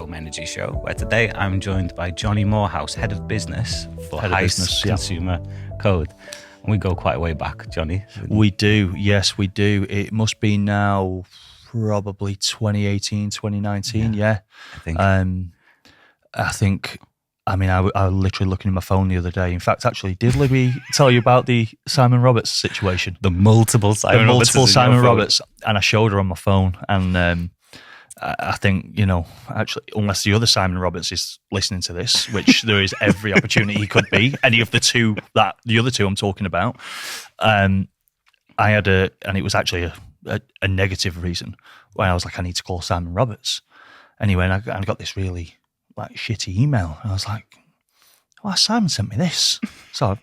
Home Energy Show, where today I'm joined by Johnny Moorhouse, Head of Business for HEIS Consumer Code. And we go quite way back, Johnny. We do, yes, we do. It must be now probably 2018, 2019, yeah. I think, I was literally looking at my phone the other day. In fact, actually, did Libby tell you about the Simon Roberts situation? The multiple Simon Roberts. And I showed her on my phone. And I think, actually, unless the other Simon Roberts is listening to this, which there is every opportunity he could be, any of the other two I'm talking about, and it was actually a negative reason why I was like, I need to call Simon Roberts. Anyway, and I got this really shitty email. And I was like, oh, Simon sent me this. So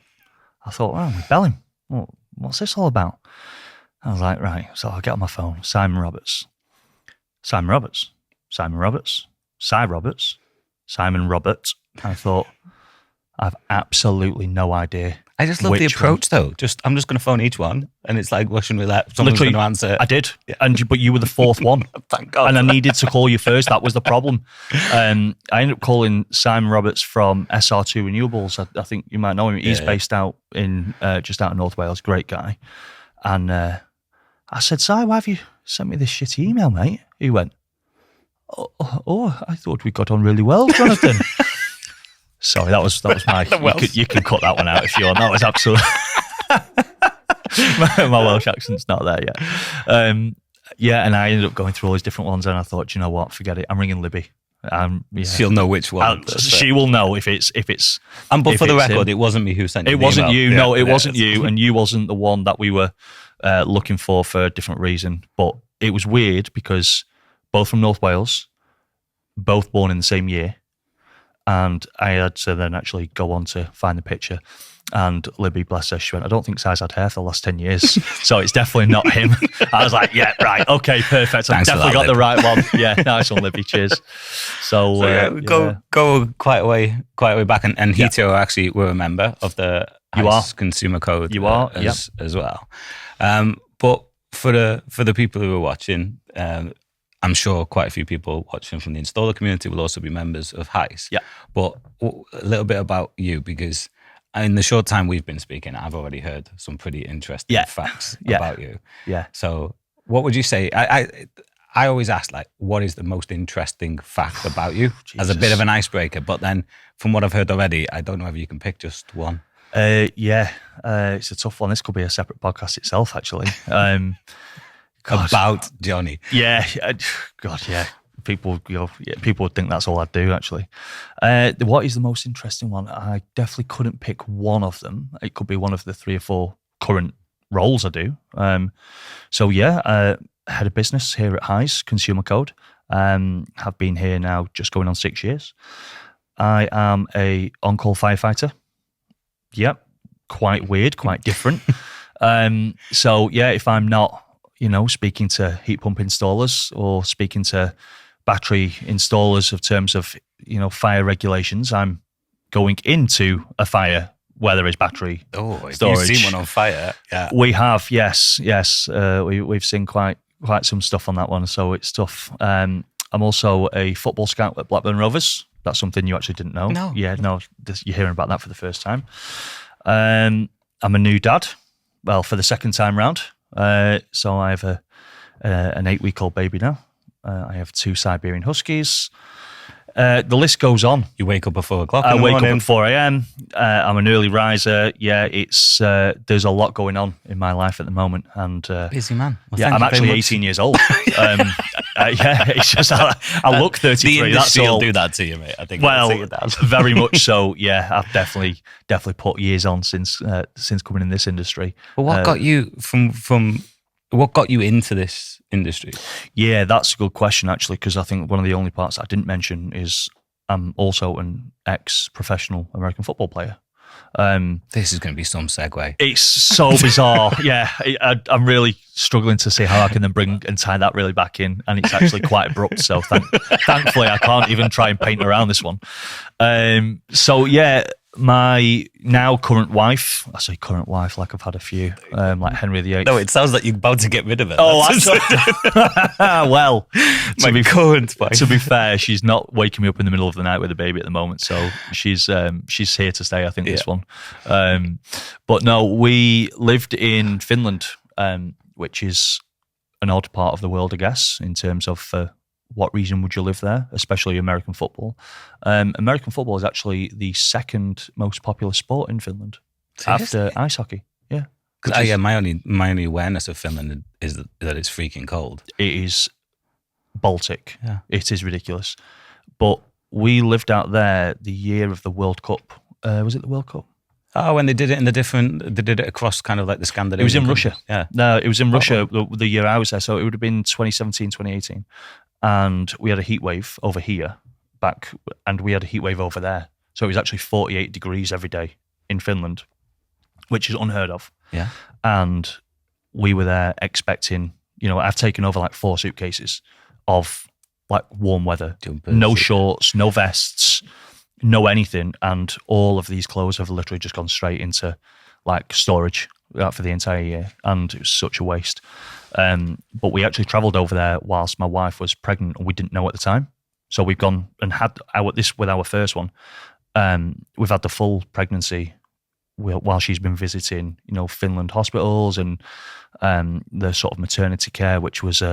I thought, well, we bell him. Well, what's this all about? I was like, right. So I'll get on my phone. Simon Roberts. Simon Roberts. Simon Roberts. Cy Roberts. Simon Roberts. I thought, I've absolutely no idea. I just love the approach, though. I'm just going to phone each one, and it's like Russian roulette. Someone's going to answer. I did, but you were the fourth one. Thank God. And I needed to call you first. That was the problem. I ended up calling Simon Roberts from SR2 Renewables. I think you might know him. He's based out in just out of North Wales. Great guy. And I said, Si, why have you sent me this shitty email, mate? He went, oh, I thought we got on really well, Jonathan. Sorry, that was my. You can cut that one out if you want. That was absolutely. my Welsh accent's not there yet. And I ended up going through all these different ones, and I thought, you know what, forget it. I'm ringing Libby. She'll know which one. She will know if it's. But for the record, it wasn't me who sent you. It wasn't you. No, it wasn't you, and you wasn't the one that we were looking for a different reason. But it was weird because both from North Wales, both born in the same year. And I had to then actually go on to find the picture. And Libby, bless her, she went, I don't think Si's had hair for the last 10 years. So it's definitely not him. I was like, yeah, right. Okay, perfect. I've definitely got the right one. Yeah, nice one, Libby. Cheers. So go quite a way back. And Hito actually were a member of the HEIS Consumer Code. You are, as well. But for the people who are watching, I'm sure quite a few people watching from the installer community will also be members of HEIS. Yeah. But a little bit about you, because in the short time we've been speaking, I've already heard some pretty interesting facts about you. Yeah. So what would you say? I always ask, what is the most interesting fact about you as a bit of an icebreaker? But then from what I've heard already, I don't know if you can pick just one. It's a tough one. This could be a separate podcast itself, actually. About Johnny. Yeah. God, yeah. People would think that's all I do, actually. What is the most interesting one? I definitely couldn't pick one of them. It could be one of the 3 or 4 current roles I do. Head of business here at HEIS Consumer Code. Have been here now just going on 6 years. I am a on-call firefighter. Yep. Quite weird, quite different. If I'm not speaking to heat pump installers or speaking to battery installers of terms of, fire regulations, I'm going into a fire where there is battery storage. You've seen one on fire. Yeah. We have, yes. We've seen quite some stuff on that one, so it's tough. I'm also a football scout at Blackburn Rovers. That's something you actually didn't know. No. Yeah, no, you're hearing about that for the first time. I'm a new dad, well, for the second time round. So I have an 8-week-old baby now. I have 2 Siberian Huskies. The list goes on. You wake up at 4 o'clock. I wake up at 4 a.m. I'm an early riser. Yeah, it's there's a lot going on in my life at the moment, and busy man. Well, I'm actually 18 years old. It's just I look 33. The industry will do that to you, mate. I think. Well, very much so. Yeah, I've definitely put years on since coming in this industry. But what got you from what got you into this industry? Yeah, that's a good question, actually, because I think one of the only parts I didn't mention is I'm also an ex-professional American football player. This is going to be some segue. It's so bizarre. Yeah, I'm really struggling to see how I can then bring and tie that really back in, and it's actually quite abrupt. So thankfully, I can't even try and paint around this one. my now current wife, I say current wife like I've had a few, like Henry VIII. No, it sounds like you're about to get rid of it. Oh, well, to be fair, she's not waking me up in the middle of the night with a baby at the moment, so she's here to stay. I think this one. But no, we lived in Finland, which is an odd part of the world, I guess, in terms of what reason would you live there, especially American football. American football is actually the second most popular sport in Finland. Seriously? After ice hockey. Yeah. My only awareness of Finland is that it's freaking cold. It is Baltic. Yeah. It is ridiculous. But we lived out there the year of the World Cup. Was it the World Cup? Oh, when they did it they did it across kind of like the Scandinavian. It was in Russia. Yeah. No, it was in Russia the year I was there. So it would have been 2017, 2018. And we had a heat wave over here back, and we had a heat wave over there. So it was actually 48 degrees every day in Finland, which is unheard of. Yeah. And we were there expecting, I've taken over like 4 suitcases of like warm weather, no shorts, no vests, no anything. And all of these clothes have literally just gone straight into like storage for the entire year. And it was such a waste. But we actually travelled over there whilst my wife was pregnant, and we didn't know at the time. So we've gone and had with our first one. We've had the full pregnancy while she's been visiting, Finland hospitals and the sort of maternity care, which was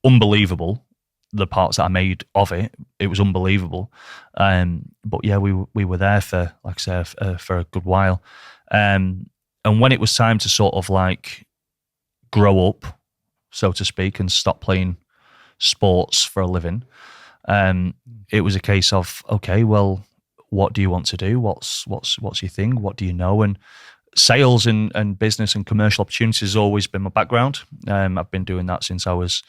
unbelievable. The parts that I made of it was unbelievable. But yeah, we were there for, like I said, for a good while. And when it was time to sort of like grow up, so to speak, and stop playing sports for a living, it was a case of, okay, well, what do you want to do? What's your thing? What do you know? And sales and business and commercial opportunities has always been my background. I've been doing that since I was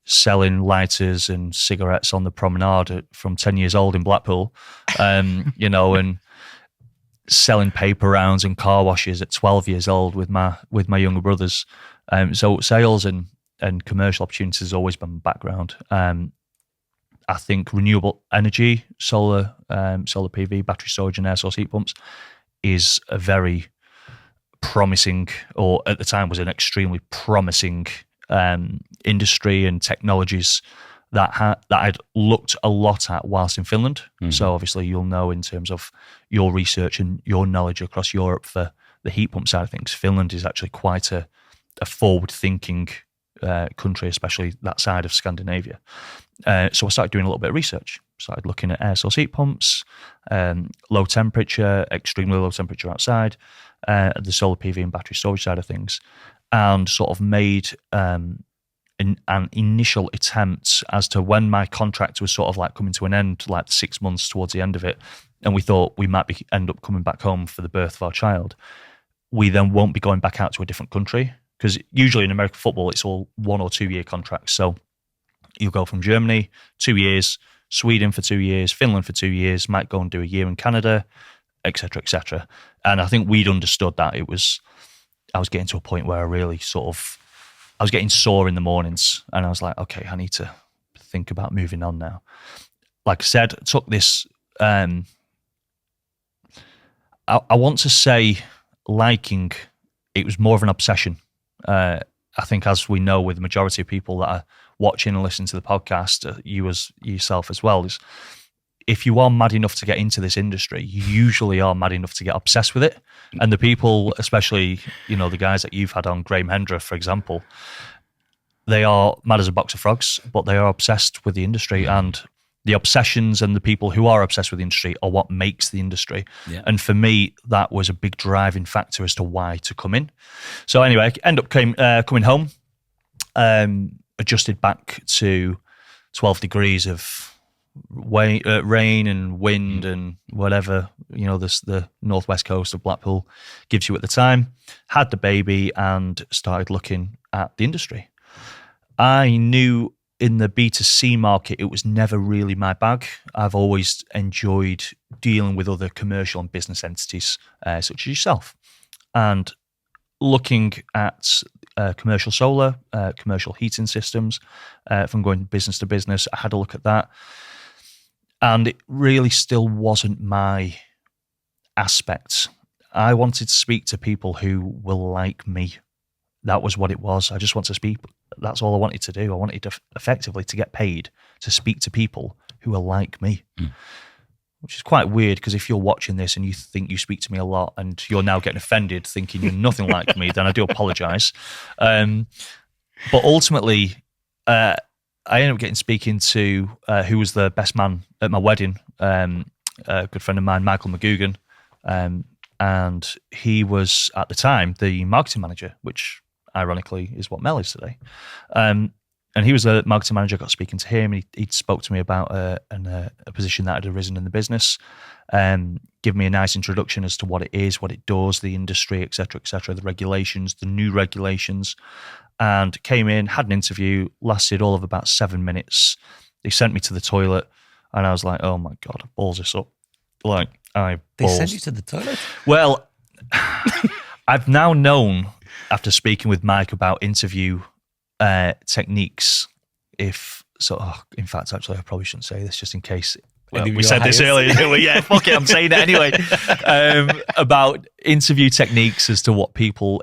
selling lighters and cigarettes on the promenade from 10 years old in Blackpool, and selling paper rounds and car washes at 12 years old with my younger brothers. So sales and commercial opportunities has always been my background. I think renewable energy, solar PV, battery storage and air source heat pumps is a very promising, or at the time was an extremely promising industry and technologies that I'd looked a lot at whilst in Finland. Mm-hmm. So obviously you'll know in terms of your research and your knowledge across Europe for the heat pump side of things, Finland is actually quite a forward-thinking country, especially that side of Scandinavia. So I started doing a little bit of research. Started looking at air source heat pumps, low temperature, extremely low temperature outside, the solar PV and battery storage side of things, and sort of made an initial attempt as to when my contract was sort of like coming to an end, like 6 months towards the end of it, and we thought we might end up coming back home for the birth of our child. We then won't be going back out to a different country, because usually in American football, it's all 1 or 2 year contracts. So you go from Germany, 2 years, Sweden for 2 years, Finland for 2 years, might go and do a year in Canada, etc., etc. And I think we'd understood that I was getting to a point where I was getting sore in the mornings, and I was like, okay, I need to think about moving on now. Like I said, took this, I want to say liking, it was more of an obsession. I think, as we know with the majority of people that are watching and listening to the podcast, you as yourself as well, is if you are mad enough to get into this industry, you usually are mad enough to get obsessed with it. And the people, especially, the guys that you've had on, Graham Hendra, for example, they are mad as a box of frogs, but they are obsessed with the industry. And the obsessions and the people who are obsessed with the industry are what makes the industry. Yeah. And for me, that was a big driving factor as to why to come in. So anyway, I ended up coming home, adjusted back to 12 degrees of rain and wind and whatever, the northwest coast of Blackpool gives you at the time. Had the baby and started looking at the industry. I knew in the B2C market, it was never really my bag. I've always enjoyed dealing with other commercial and business entities, such as yourself, and looking at commercial solar, commercial heating systems, from going business to business. I had a look at that, and it really still wasn't my aspect. I wanted to speak to people who will like me. That was what it was. I just want to speak. That's all I wanted to do. I wanted to effectively to get paid to speak to people who are like me, which is quite weird because if you're watching this and you think you speak to me a lot and you're now getting offended thinking you're nothing like me, then I do apologize. But ultimately, I ended up speaking to who was the best man at my wedding, a good friend of mine, Michael McGugan. And he was, at the time, the marketing manager, which ironically is what Mel is today. And he was a marketing manager. I got speaking to him. He spoke to me about a position that had arisen in the business, give me a nice introduction as to what it is, what it does, the industry, et cetera, the regulations, the new regulations. And came in, had an interview, lasted all of about 7 minutes. They sent me to the toilet, and I was like, oh my God, I balls this up. They sent you to the toilet? Well, I've now known, after speaking with Mike about interview techniques, in fact, actually, I probably shouldn't say this just in case. We said this earlier, didn't we? Yeah, fuck it, I'm saying it anyway. About interview techniques as to what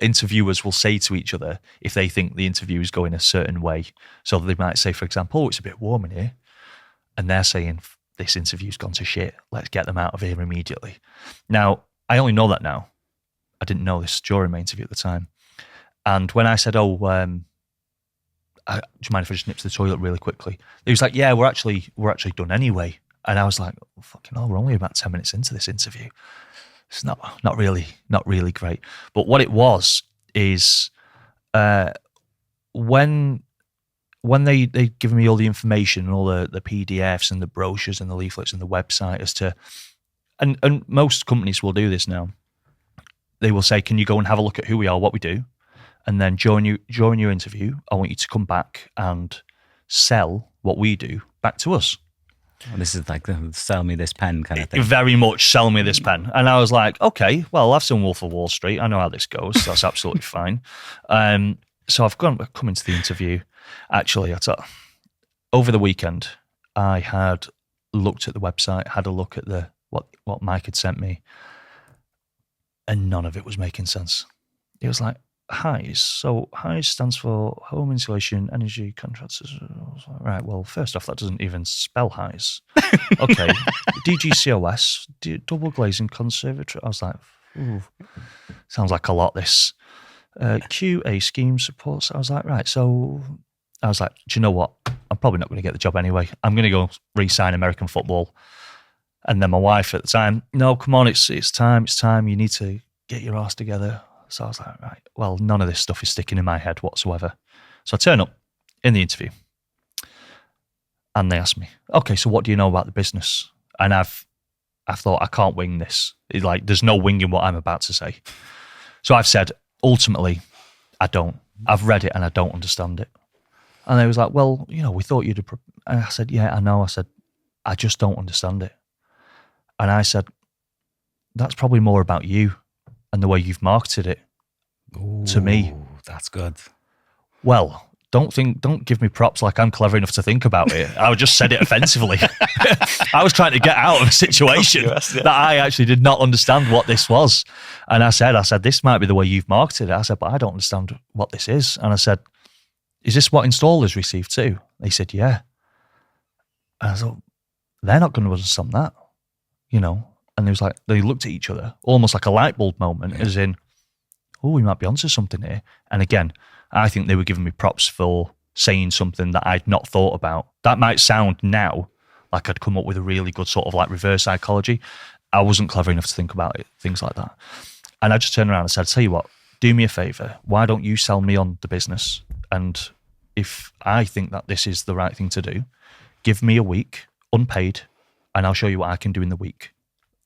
interviewers will say to each other if they think the interview is going a certain way. So they might say, for example, oh, it's a bit warm in here. And they're saying, this interview's gone to shit. Let's get them out of here immediately. Now, I only know that now. I didn't know this during my interview at the time. And when I said, do you mind if I just nip to the toilet really quickly? He was like, yeah, we're actually done anyway. And I was like, oh, fucking hell, we're only about 10 minutes into this interview. It's not really great. But what it was is when they given me all the information and all the PDFs and the brochures and the leaflets and the website as to, and most companies will do this now. They will say, can you go and have a look at who we are, what we do? And then during your interview, I want you to come back and sell what we do back to us. Well, this is like the sell me this pen kind of thing. Very much sell me this pen. And I was like, okay, well, I've seen Wolf of Wall Street. I know how this goes. So that's absolutely fine. So I've come into the interview. Actually, over the weekend, I had looked at the website, had a look at what Mike had sent me, and none of it was making sense. It was like, HEIS. So HEIS stands for Home Insulation Energy Contractors. I was like, right, well, first off, that doesn't even spell HEIS. Okay. DGCOS, Double Glazing Conservatory. I was like, ooh, sounds like a lot, this. QA scheme supports. I was like, right, so I was like, do you know what? I'm probably not going to get the job anyway. I'm going to go re-sign American football. And then my wife at the time, no, come on, it's time. You need to get your ass together. So I was like, right, well, none of this stuff is sticking in my head whatsoever. So I turn up in the interview and they ask me, okay, so what do you know about the business? And I've thought, I can't wing this. It's like, there's no winging what I'm about to say. So I've said, ultimately, I don't. I've read it and I don't understand it. And they was like, well, we thought you'd have... And I said, yeah, I know. I said, I just don't understand it. And I said, that's probably more about you and the way you've marketed it to me. That's good. Well, don't give me props like I'm clever enough to think about it. I just said it offensively. I was trying to get out of a situation that I actually did not understand what this was. And I said, this might be the way you've marketed it. I said, but I don't understand what this is. And I said, is this what installers receive too? They said, yeah. And I thought, they're not going to understand that, And they was like, they looked at each other, almost like a light bulb moment, as in, oh, we might be onto something here. And again, I think they were giving me props for saying something that I'd not thought about. That might sound now like I'd come up with a really good sort of like reverse psychology. I wasn't clever enough to think about it, things like that. And I just turned around and said, tell you what, do me a favor. Why don't you sell me on the business? And if I think that this is the right thing to do, give me a week, unpaid, and I'll show you what I can do in the week.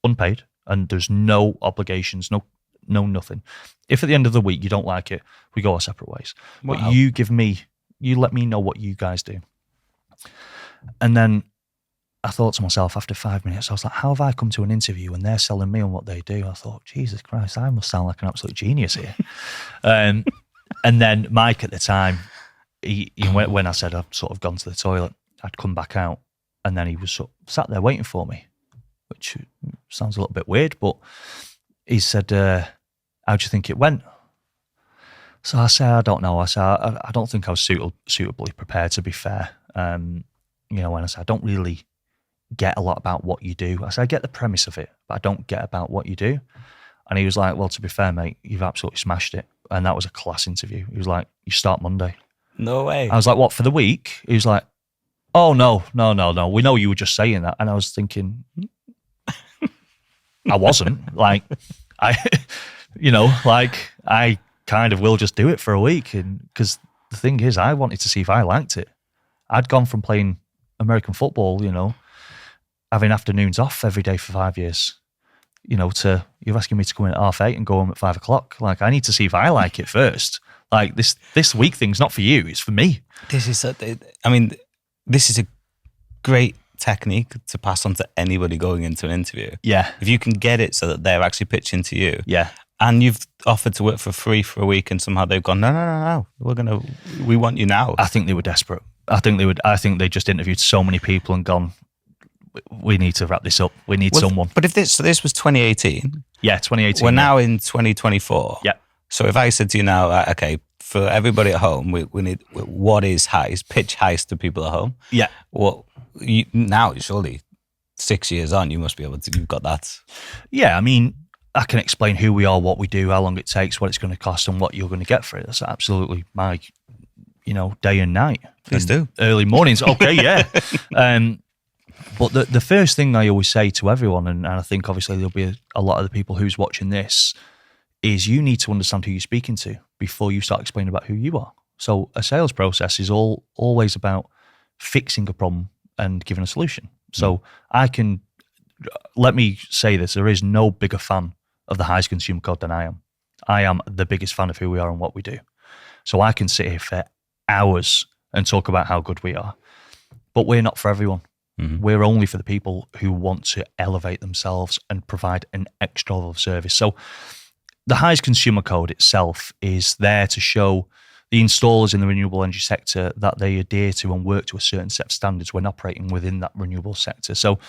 Unpaid, and there's no obligations, no nothing. If at the end of the week you don't like it, we go our separate ways. Wow. But you let me know what you guys do. And then I thought to myself after 5 minutes, I was like, how have I come to an interview and they're selling me on what they do? I thought, Jesus Christ, I must sound like an absolute genius here. And then Mike at the time, he when I said I'd sort of gone to the toilet, I'd come back out, and then he was sat there waiting for me which sounds a little bit weird, but he said, how do you think it went? So I said, I don't know. I said, I don't think I was suitably prepared, to be fair. And I said, I don't really get a lot about what you do. I said, I get the premise of it, but I don't get about what you do. And he was like, well, to be fair, mate, you've absolutely smashed it. And that was a class interview. He was like, you start Monday. No way. I was like, what, for the week? He was like, oh, no. We know you were just saying that. And I was thinking, I wasn't. Like, I kind of will just do it for a week. And because the thing is, I wanted to see if I liked it. I'd gone from playing American football, having afternoons off every day for 5 years, to you're asking me to come in at 8:30 and go home at 5 o'clock. Like, I need to see if I like it first. Like, this week thing's not for you, it's for me. This is a great technique to pass on to anybody going into an interview. Yeah. If you can get it so that they're actually pitching to you. Yeah. And you've offered to work for free for a week and somehow they've gone, no, we want you now. I think they were desperate. I think they just interviewed so many people and gone, we need to wrap this up. We need someone. But this was 2018. Yeah, 2018. We're now in 2024. Yeah. So if I said to you now, okay, for everybody at home, we need, what is HEIS? Pitch HEIS to people at home. Yeah. Well, now surely 6 years on, you must be able to, you've got that. Yeah, I mean, I can explain who we are, what we do, how long it takes, what it's going to cost and what you're going to get for it. That's absolutely my, day and night. Please do. Early mornings. Okay, yeah. But the first thing I always say to everyone, and I think obviously there'll be a lot of the people who's watching this, is you need to understand who you're speaking to before you start explaining about who you are. So a sales process is always about fixing a problem and giving a solution. So let me say this, there is no bigger fan of the HEIS Consumer Code than I am. I am the biggest fan of who we are and what we do. So I can sit here for hours and talk about how good we are. But we're not for everyone. Mm-hmm. We're only for the people who want to elevate themselves and provide an extra level of service. So the HEIS Consumer Code itself is there to show the installers in the renewable energy sector that they adhere to and work to a certain set of standards when operating within that renewable sector. So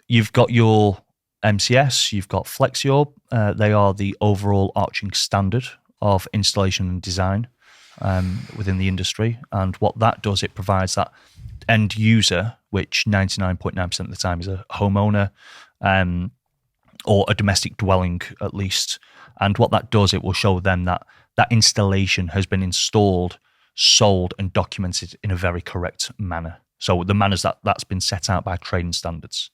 you've got your MCS, you've got Flexiorb. They are the overall arching standard of installation and design within the industry. And what that does, it provides that end user, which 99.9% of the time is a homeowner or a domestic dwelling at least. And what that does, it will show them that that installation has been installed, sold and documented in a very correct manner. So the manners that's been set out by trading standards.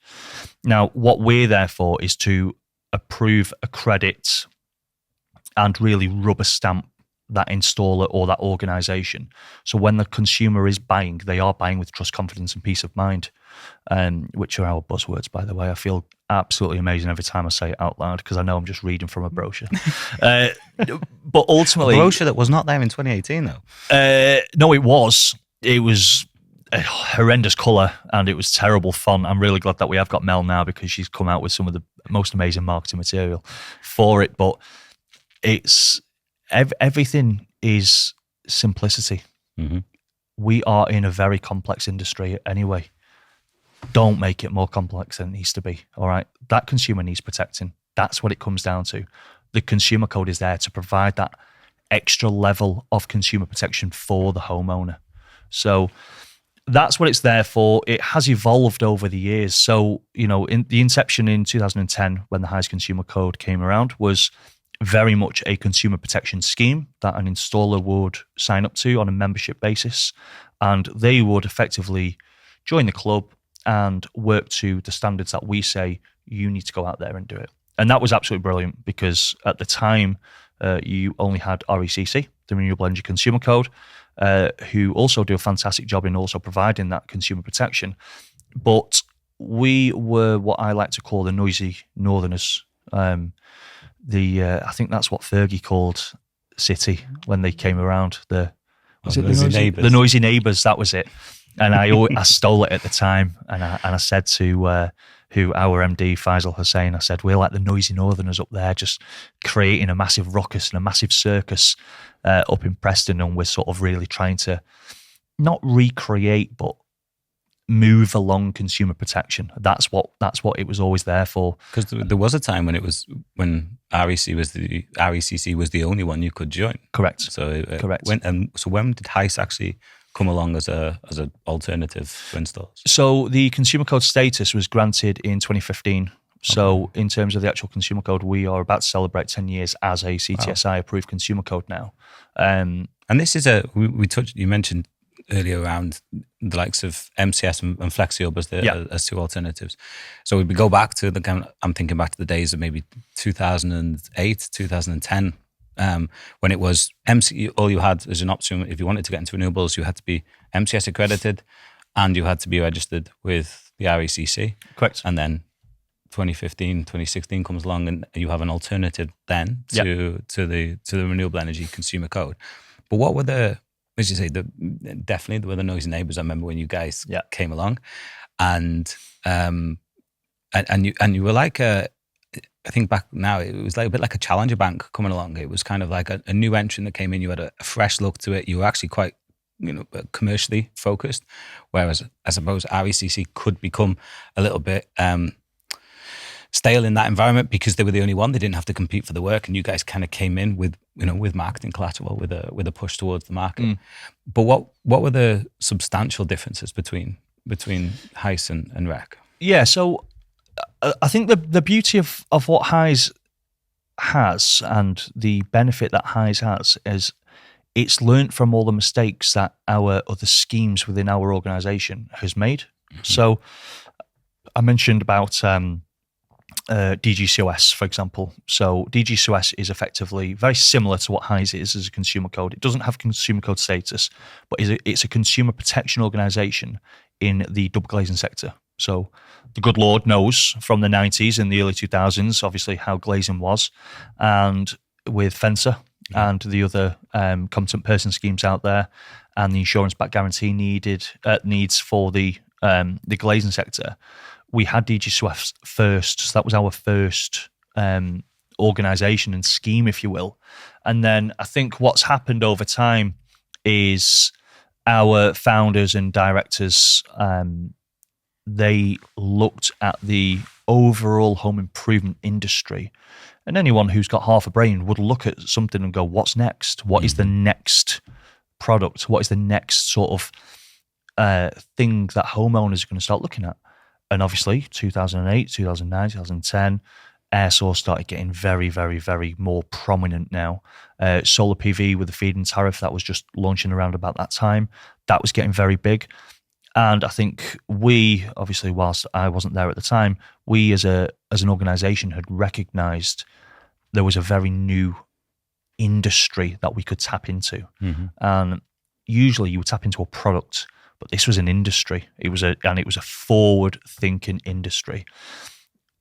Now, what we're there for is to approve, accredit, and really rubber stamp that installer or that organisation. So when the consumer is buying, they are buying with trust, confidence, and peace of mind, which are our buzzwords, by the way. I feel absolutely amazing every time I say it out loud because I know I'm just reading from a brochure. But ultimately, a brochure that was not there in 2018, though. No, it was. It was a horrendous colour and it was terrible fun. I'm really glad that we have got Mel now because she's come out with some of the most amazing marketing material for it. But it's everything is simplicity. Mm-hmm. We are in a very complex industry anyway. Don't make it more complex than it needs to be. All right. That consumer needs protecting. That's what it comes down to. The consumer code is there to provide that extra level of consumer protection for the homeowner. So that's what it's there for. It has evolved over the years. So, in the inception in 2010, when the HEIS Consumer Code came around, was very much a consumer protection scheme that an installer would sign up to on a membership basis. And they would effectively join the club and work to the standards that we say you need to go out there and do it. And that was absolutely brilliant because at the time, you only had RECC, the Renewable Energy Consumer Code, who also do a fantastic job in also providing that consumer protection. But we were what I like to call the noisy northerners. I think that's what Fergie called City when they came around. The noisy neighbours, that was it. And I stole it at the time, and I said to who our MD Faisal Hussain, I said, we're like the noisy northerners up there, just creating a massive ruckus and a massive circus up in Preston, and we're sort of really trying to not recreate, but move along consumer protection. That's what it was always there for. Because there was a time when RECC was the only one you could join. Correct. So correct. When did HEIS actually come along as an alternative for installs? So the consumer code status was granted in 2015. So in terms of the actual consumer code, we are about to celebrate 10 years as a CTSI approved consumer code now. And this is you mentioned earlier around the likes of MCS and FlexiHub as two alternatives. So we go back to I'm thinking back to the days of maybe 2008, 2010, when it was all you had as an option, if you wanted to get into renewables, you had to be MCS accredited and you had to be registered with the RECC. Correct. And then 2015, 2016 comes along and you have an alternative then to the renewable energy consumer code. But what were as you say, definitely there were the noisy neighbours. I remember when you guys came along, and you were like I think back now it was like a bit like a challenger bank coming along. It was kind of like a new entrant that came in. You had a fresh look to it. You were actually quite commercially focused, whereas I suppose RECC could become a little bit stale in that environment because they were the only one. They didn't have to compete for the work, and you guys kind of came in with marketing collateral, with a push towards the market. But what were the substantial differences between HEIS and REC? Yeah, so I think the beauty of what HEIS has and the benefit that HEIS has is it's learnt from all the mistakes that our other schemes within our organisation has made. So I mentioned about DGCOS, for example. So DGCOS is effectively very similar to what HEIS is as a consumer code. It doesn't have consumer code status, but it's a consumer protection organisation in the double glazing sector. So the good Lord knows from the 90s and the early 2000s, obviously, how glazing was. And with Fencer and the other competent person schemes out there and the insurance-backed guarantee needs for the glazing sector, we had DGCOS first. So that was our first organisation and scheme, if you will. And then I think what's happened over time is our founders and directors, they looked at the overall home improvement industry. And anyone who's got half a brain would look at something and go, what's next? What is the next product? What is the next sort of thing that homeowners are going to start looking at? And obviously, 2008, 2009, 2010, air source started getting very, very, very more prominent now. Solar PV with the feed-in tariff that was just launching around about that time, that was getting very big. And I think we, obviously, whilst I wasn't there at the time, we as an organisation had recognised there was a very new industry that we could tap into. And usually you would tap into a product, but this was an industry. It was a forward-thinking industry.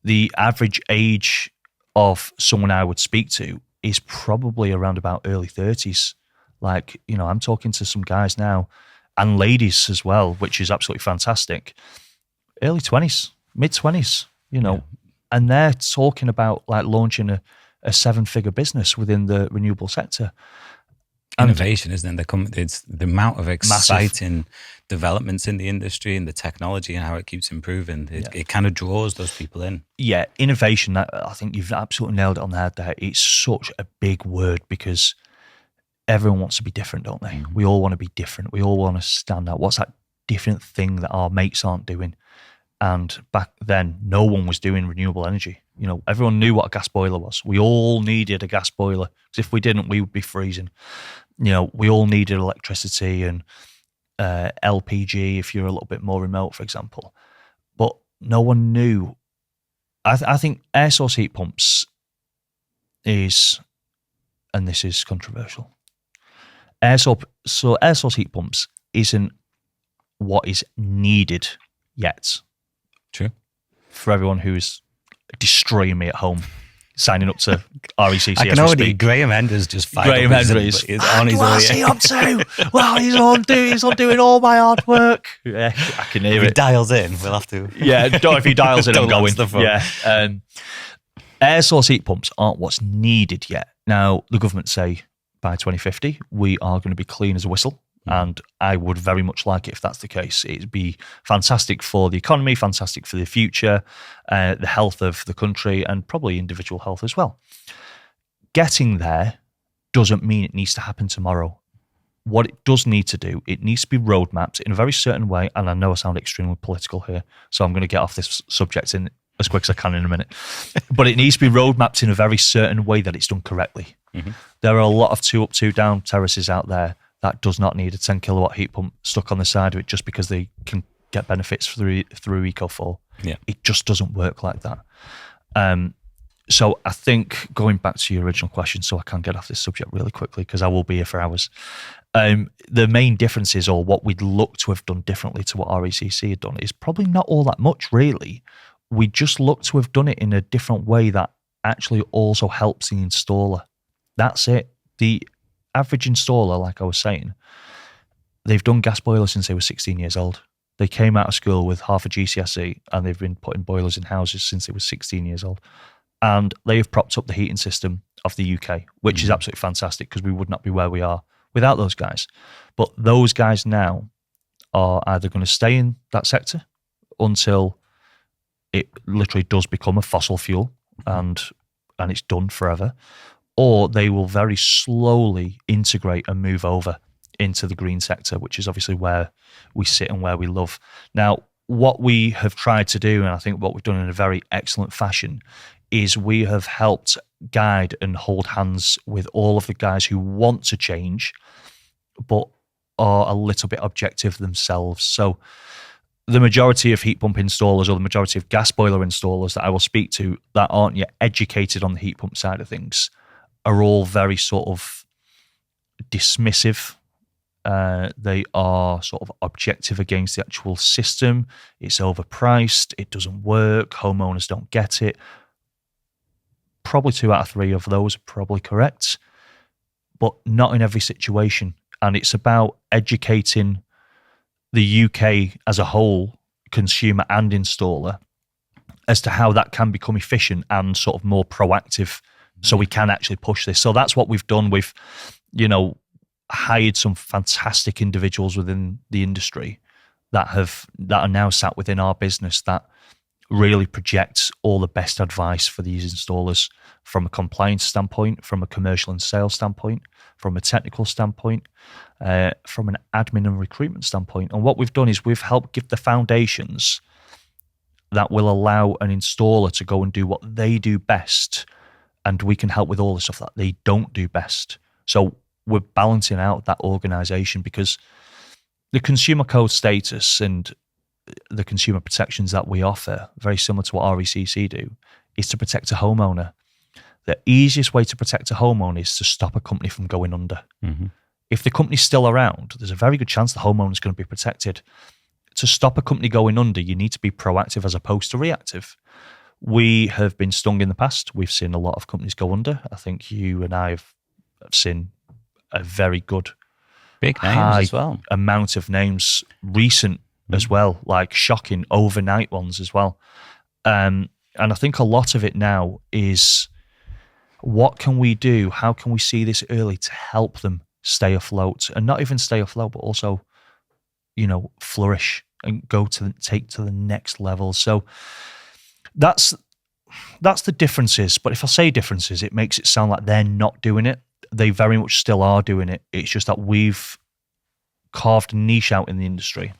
The average age of someone I would speak to is probably around about early 30s. Like, I'm talking to some guys now, and ladies as well, which is absolutely fantastic. Early 20s, mid-20s, and they're talking about like launching a 7-figure business within the renewable sector. Innovation, isn't it? It's the amount of exciting developments in the industry and the technology and how it keeps improving. It kind of draws those people in. Yeah, innovation, I think you've absolutely nailed it on the head there. It's such a big word because everyone wants to be different, don't they? We all want to be different. We all want to stand out. What's that different thing that our mates aren't doing? And back then, no one was doing renewable energy. Everyone knew what a gas boiler was. We all needed a gas boiler because if we didn't, we would be freezing. We all needed electricity and LPG if you're a little bit more remote, for example. But no one knew. I think air source heat pumps is, and this is controversial, air source heat pumps isn't what is needed yet. True. For everyone who's destroying me at home, signing up to RECC. I can already. Graham Hender's just fired. Graham Hender is on his way. He up to? Well, he's on doing all my hard work. Yeah, I can hear it. If he dials in, we'll have to. Yeah, if he dials in, I'm going. Yeah. Air source heat pumps aren't what's needed yet. Now, the government say by 2050 we are going to be clean as a whistle. And I would very much like it if that's the case. It'd be fantastic for the economy, fantastic for the future, the health of the country, and probably individual health as well. Getting there doesn't mean it needs to happen tomorrow. What it does need to do, it needs to be roadmapped in a very certain way. And I know I sound extremely political here, so I'm going to get off this subject in as quick as I can in a minute. But it needs to be roadmapped in a very certain way that it's done correctly. Mm-hmm. There are a lot of 2 up, 2 down terraces out there that does not need a 10 kilowatt heat pump stuck on the side of it just because they can get benefits through Eco4. Yeah. It just doesn't work like that. So I think, going back to your original question, so I can get off this subject really quickly because I will be here for hours. The main differences, or what we'd look to have done differently to what RECC had done, is probably not all that much, really. We just look to have done it in a different way that actually also helps the installer. That's it. The average installer, like I was saying, they've done gas boilers since they were 16 years old. They came out of school with half a GCSE and they've been putting boilers in houses since they were 16 years old. And they have propped up the heating system of the UK, which is absolutely fantastic because we would not be where we are without those guys. But those guys now are either going to stay in that sector until it literally does become a fossil fuel and it's done forever, or they will very slowly integrate and move over into the green sector, which is obviously where we sit and where we love. Now, what we have tried to do, and I think what we've done in a very excellent fashion, is we have helped guide and hold hands with all of the guys who want to change, but are a little bit objective themselves. So the majority of heat pump installers, or the majority of gas boiler installers that I will speak to that aren't yet educated on the heat pump side of things, are all very sort of dismissive. They are sort of objective against the actual system. It's overpriced. It doesn't work. Homeowners don't get it. Probably 2 out of 3 of those are probably correct, but not in every situation. And it's about educating the UK as a whole, consumer and installer, as to how that can become efficient and sort of more proactive, so we can actually push this. So that's what we've done. We've, hired some fantastic individuals within the industry that are now sat within our business that really projects all the best advice for these installers from a compliance standpoint, from a commercial and sales standpoint, from a technical standpoint, from an admin and recruitment standpoint. And what we've done is we've helped give the foundations that will allow an installer to go and do what they do best, and we can help with all the stuff that they don't do best. So we're balancing out that organisation, because the consumer code status and the consumer protections that we offer, very similar to what RECC do, is to protect a homeowner. The easiest way to protect a homeowner is to stop a company from going under. Mm-hmm. If the company's still around, there's a very good chance the homeowner is going to be protected. To stop a company going under, you need to be proactive as opposed to reactive. We have been stung in the past. We've seen a lot of companies go under. I think you and I have seen a very good big names as well amount of names recent as well, like shocking overnight ones as well. And I think a lot of it now is, what can we do? How can we see this early to help them stay afloat, and not even stay afloat, but also, flourish and take to the next level. So that's the differences. But if I say differences, it makes it sound like they're not doing it. They very much still are doing it. It's just that we've carved a niche out in the industry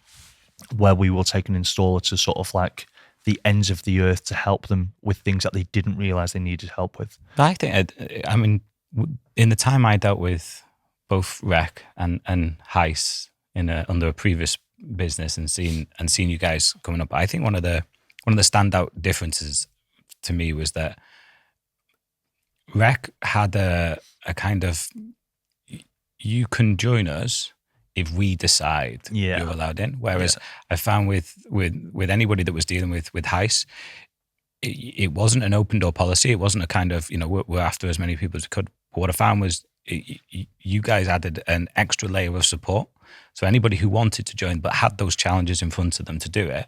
where we will take an installer to sort of like the ends of the earth to help them with things that they didn't realize they needed help with. I think, in the time I dealt with both REC and HEIS under a previous business and seeing you guys coming up, I think one of the standout differences to me was that REC had a kind of, you can join us if we decide you're allowed in. Whereas I found with anybody that was dealing with HEIS, it wasn't an open door policy. It wasn't a kind of, we're after as many people as we could. But what I found was you guys added an extra layer of support. So anybody who wanted to join but had those challenges in front of them to do it,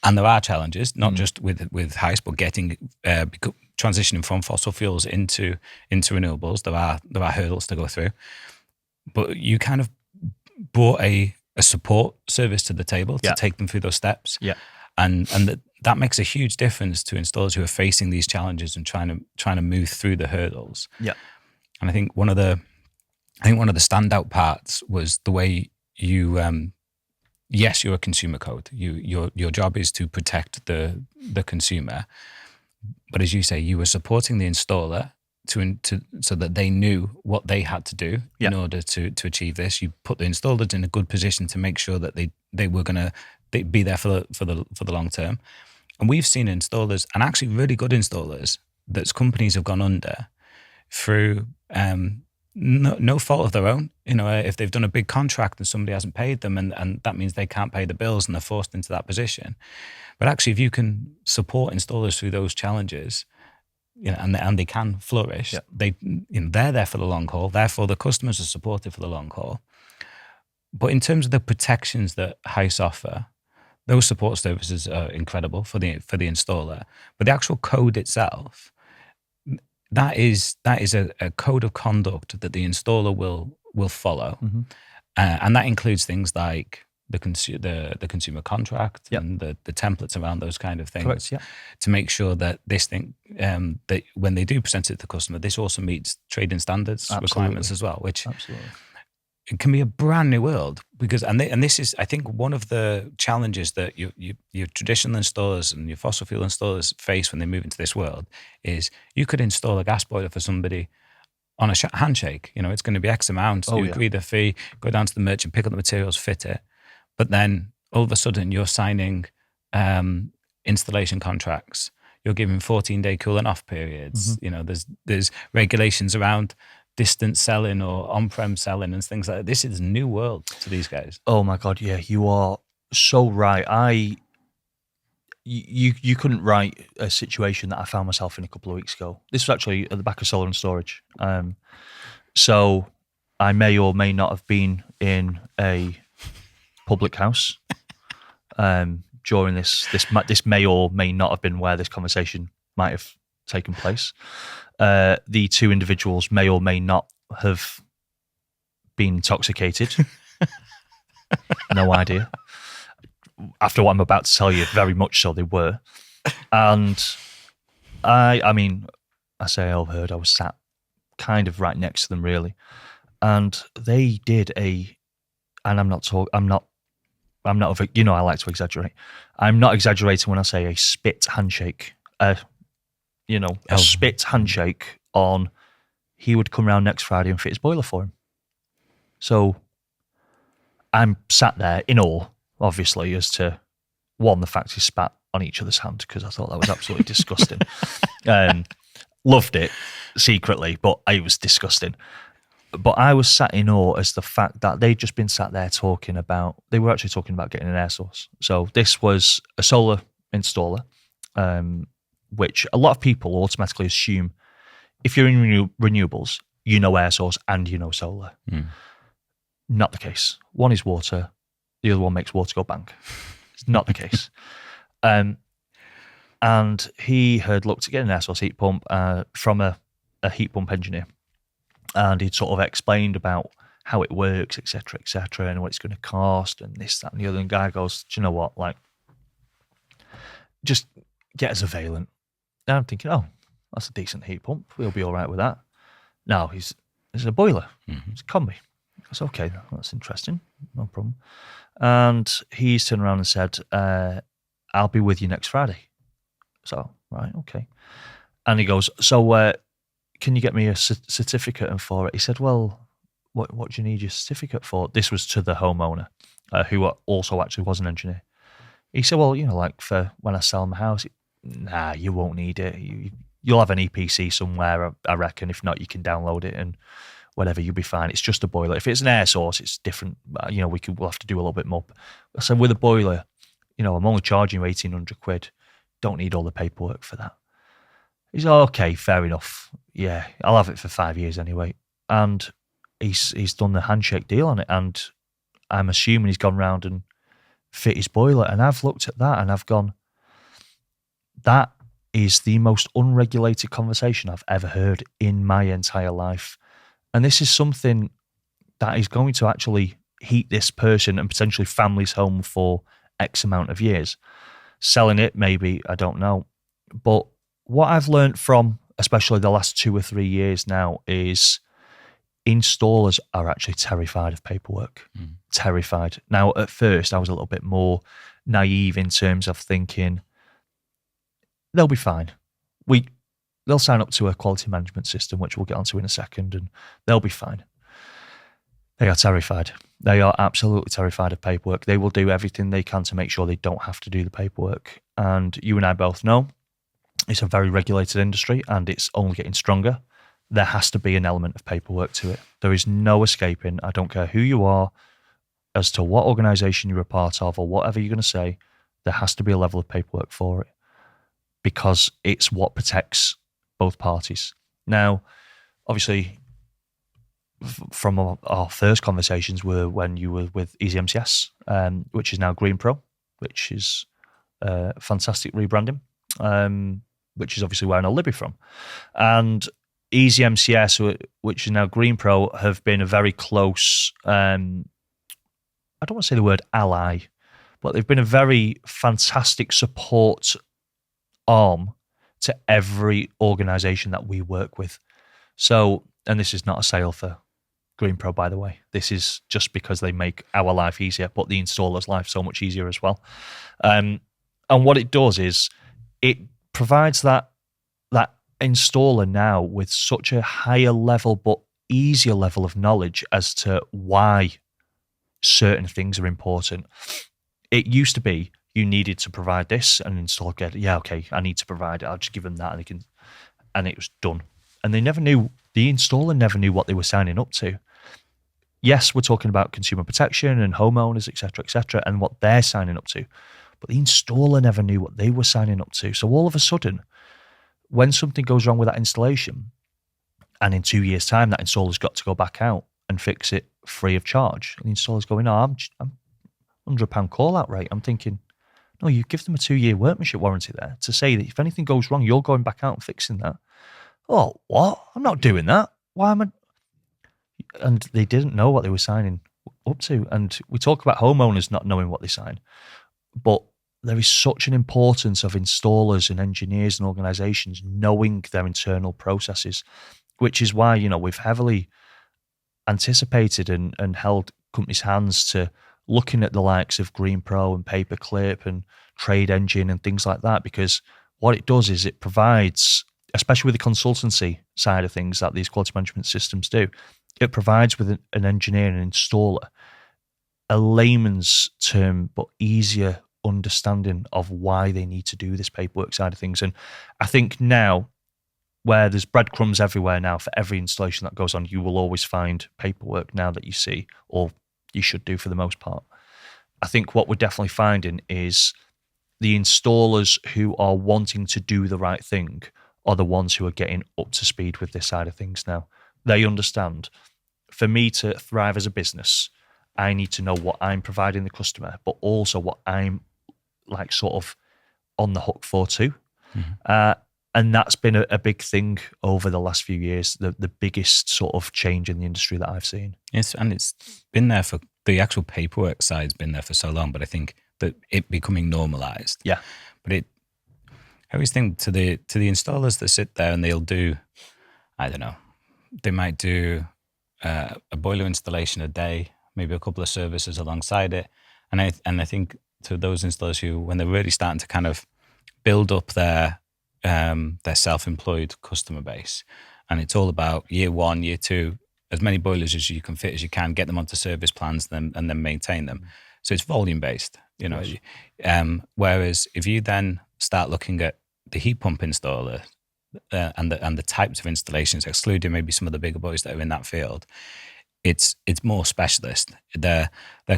and there are challenges, not just with HEIS, but getting transitioning from fossil fuels into renewables. There are hurdles to go through, but you kind of brought a support service to the table to Yeah. take them through those steps. Yeah. And that makes a huge difference to installers who are facing these challenges and trying to move through the hurdles. Yeah. And I think one of the standout parts was the way you, yes, you're a consumer code. Your job is to protect the consumer, but as you say, you were supporting the installer to so that they knew what they had to do in order to achieve this. You put the installers in a good position to make sure that they were going to be there for the long term. And we've seen installers, and actually really good installers, that companies have gone under through no fault of their own. If they've done a big contract and somebody hasn't paid them, and that means they can't pay the bills and they're forced into that position. But actually, if you can support installers through those challenges, and they can flourish, they're there for the long haul. Therefore, the customers are supported for the long haul. But in terms of the protections that HEIS offer, those support services are incredible for the installer. But the actual code itself, that is a code of conduct that the installer will follow, and that includes things like the consumer contract and the templates around those kind of things. Correct, yeah. To make sure that this thing that when they do present it to the customer, this also meets trading standards requirements as well, which it can be a brand new world because and this is, I think, one of the challenges that your traditional installers and your fossil fuel installers face when they move into this world is you could install a gas boiler for somebody on a handshake. It's going to be X amount. You agree the fee, go down to the merchant, pick up the materials, fit it. But then all of a sudden you're signing installation contracts. You're giving 14-day cooling off periods. There's regulations around distance selling or on-prem selling and things like that. This is a new world to these guys. Oh my God, yeah, you are so right. You couldn't write a situation that I found myself in a couple of weeks ago. This was actually at the back of Solar and Storage. So I may or may not have been in a public house during this may or may not have been where this conversation might have taken place. The two individuals may or may not have been intoxicated. No idea. After what I'm about to tell you, very much so they were. And I mean, I say I overheard, I was sat kind of right next to them really. And they did and I like to exaggerate. I'm not exaggerating when I say a spit handshake. Spit handshake on he would come around next Friday and fit his boiler for him. So I'm sat there in awe, obviously, as to the fact he spat on each other's hand because I thought that was absolutely disgusting. Loved it secretly, but it was disgusting. But I was sat in awe as the fact that they'd just been sat there they were actually talking about getting an air source. So this was a solar installer, which a lot of people automatically assume if you're in renewables, you know air source and you know solar. Not the case. One is water, the other one makes water go bang. It's not the case. And he had looked to get an air source heat pump from a heat pump engineer. And he'd sort of explained about how it works, et cetera, and what it's going to cost, and this, that, and the other. And the guy goes, do you know what? Like, just get us a Valent. And I'm thinking, oh, that's a decent heat pump. We'll be all right with that. No, it's a boiler. It's a combi. I was okay, that's interesting. No problem. And he's turned around and said, I'll be with you next Friday. So, right, okay. And he goes, so, can you get me a certificate and for it? He said, well, what do you need your certificate for? This was to the homeowner, who also actually was an engineer. He said, well, like for when I sell my house, nah, you won't need it. You'll have an EPC somewhere, I reckon. If not, you can download it and whatever, you'll be fine. It's just a boiler. If it's an air source, it's different. We'll have to do a little bit more. So with a boiler, I'm only charging you 1,800 quid. Don't need all the paperwork for that. He's okay, fair enough. Yeah, I'll have it for 5 years anyway. And he's done the handshake deal on it, and I'm assuming he's gone round and fit his boiler. And I've looked at that and I've gone, that is the most unregulated conversation I've ever heard in my entire life. And this is something that is going to actually heat this person and potentially family's home for X amount of years. Selling it, maybe, I don't know. But what I've learned from, especially the last 2 or 3 years now, is installers are actually terrified of paperwork. Terrified. Now, at first, I was a little bit more naive in terms of thinking they'll be fine. They'll sign up to a quality management system, which we'll get onto in a second, and they'll be fine. They are terrified. They are absolutely terrified of paperwork. They will do everything they can to make sure they don't have to do the paperwork. And you and I both know it's a very regulated industry and it's only getting stronger. There has to be an element of paperwork to it. There is no escaping. I don't care who you are, as to what organisation you're a part of or whatever you're going to say, there has to be a level of paperwork for it because it's what protects both parties. Now, obviously, from our first conversations were when you were with Easy MCS, which is now Green Pro, which is fantastic rebranding, which is obviously where I know Libby from. And Easy MCS, which is now Green Pro, have been a very close, I don't want to say the word ally, but they've been a very fantastic support arm to every organisation that we work with. So, and this is not a sale for Green Pro, by the way. This is just because they make our life easier, but the installer's life so much easier as well. And what it does is it provides that installer now with such a higher level but easier level of knowledge as to why certain things are important. It used to be you needed to provide this, and an installer get, yeah, okay, I need to provide it. I'll just give them that, and it was done. And the installer never knew what they were signing up to. Yes, we're talking about consumer protection and homeowners, et cetera, and what they're signing up to. But the installer never knew what they were signing up to. So all of a sudden, when something goes wrong with that installation, and in 2 years' time, that installer's got to go back out and fix it free of charge, and the installer's going, I'm £100 call-out rate. I'm thinking, no, you give them a 2-year workmanship warranty there to say that if anything goes wrong, you're going back out and fixing that. Oh, what? I'm not doing that. Why am I? And they didn't know what they were signing up to. And we talk about homeowners not knowing what they sign, but there is such an importance of installers and engineers and organisations knowing their internal processes, which is why, we've heavily anticipated and held companies' hands to looking at the likes of Green Pro and Paperclip and Trade Engine and things like that, because what it does is it provides, especially with the consultancy side of things that these quality management systems do, it provides with an engineer and an installer a layman's term but easier understanding of why they need to do this paperwork side of things. And I think now, where there's breadcrumbs everywhere now for every installation that goes on, you will always find paperwork now that you see, or you should do for the most part. I think what we're definitely finding is the installers who are wanting to do the right thing are the ones who are getting up to speed with this side of things now. They understand, for me to thrive as a business, I need to know what I'm providing the customer, but also what I'm sort of on the hook for too. Mm-hmm. And that's been a big thing over the last few years, the biggest sort of change in the industry that I've seen. Yes, and it's been there for, the actual paperwork side's been there for so long, but I think that it becoming normalised. Yeah. But I always think to the installers that sit there and they'll do, I don't know, they might do a boiler installation a day, maybe a couple of services alongside it. And I think to those installers who, when they're really starting to kind of build up their self-employed customer base, and it's all about year 1, year 2, as many boilers as you can fit as you can, get them onto service plans and then maintain them. So it's volume based, whereas if you then start looking at the heat pump installer and the types of installations, excluding maybe some of the bigger boys that are in that field, it's more specialist. They're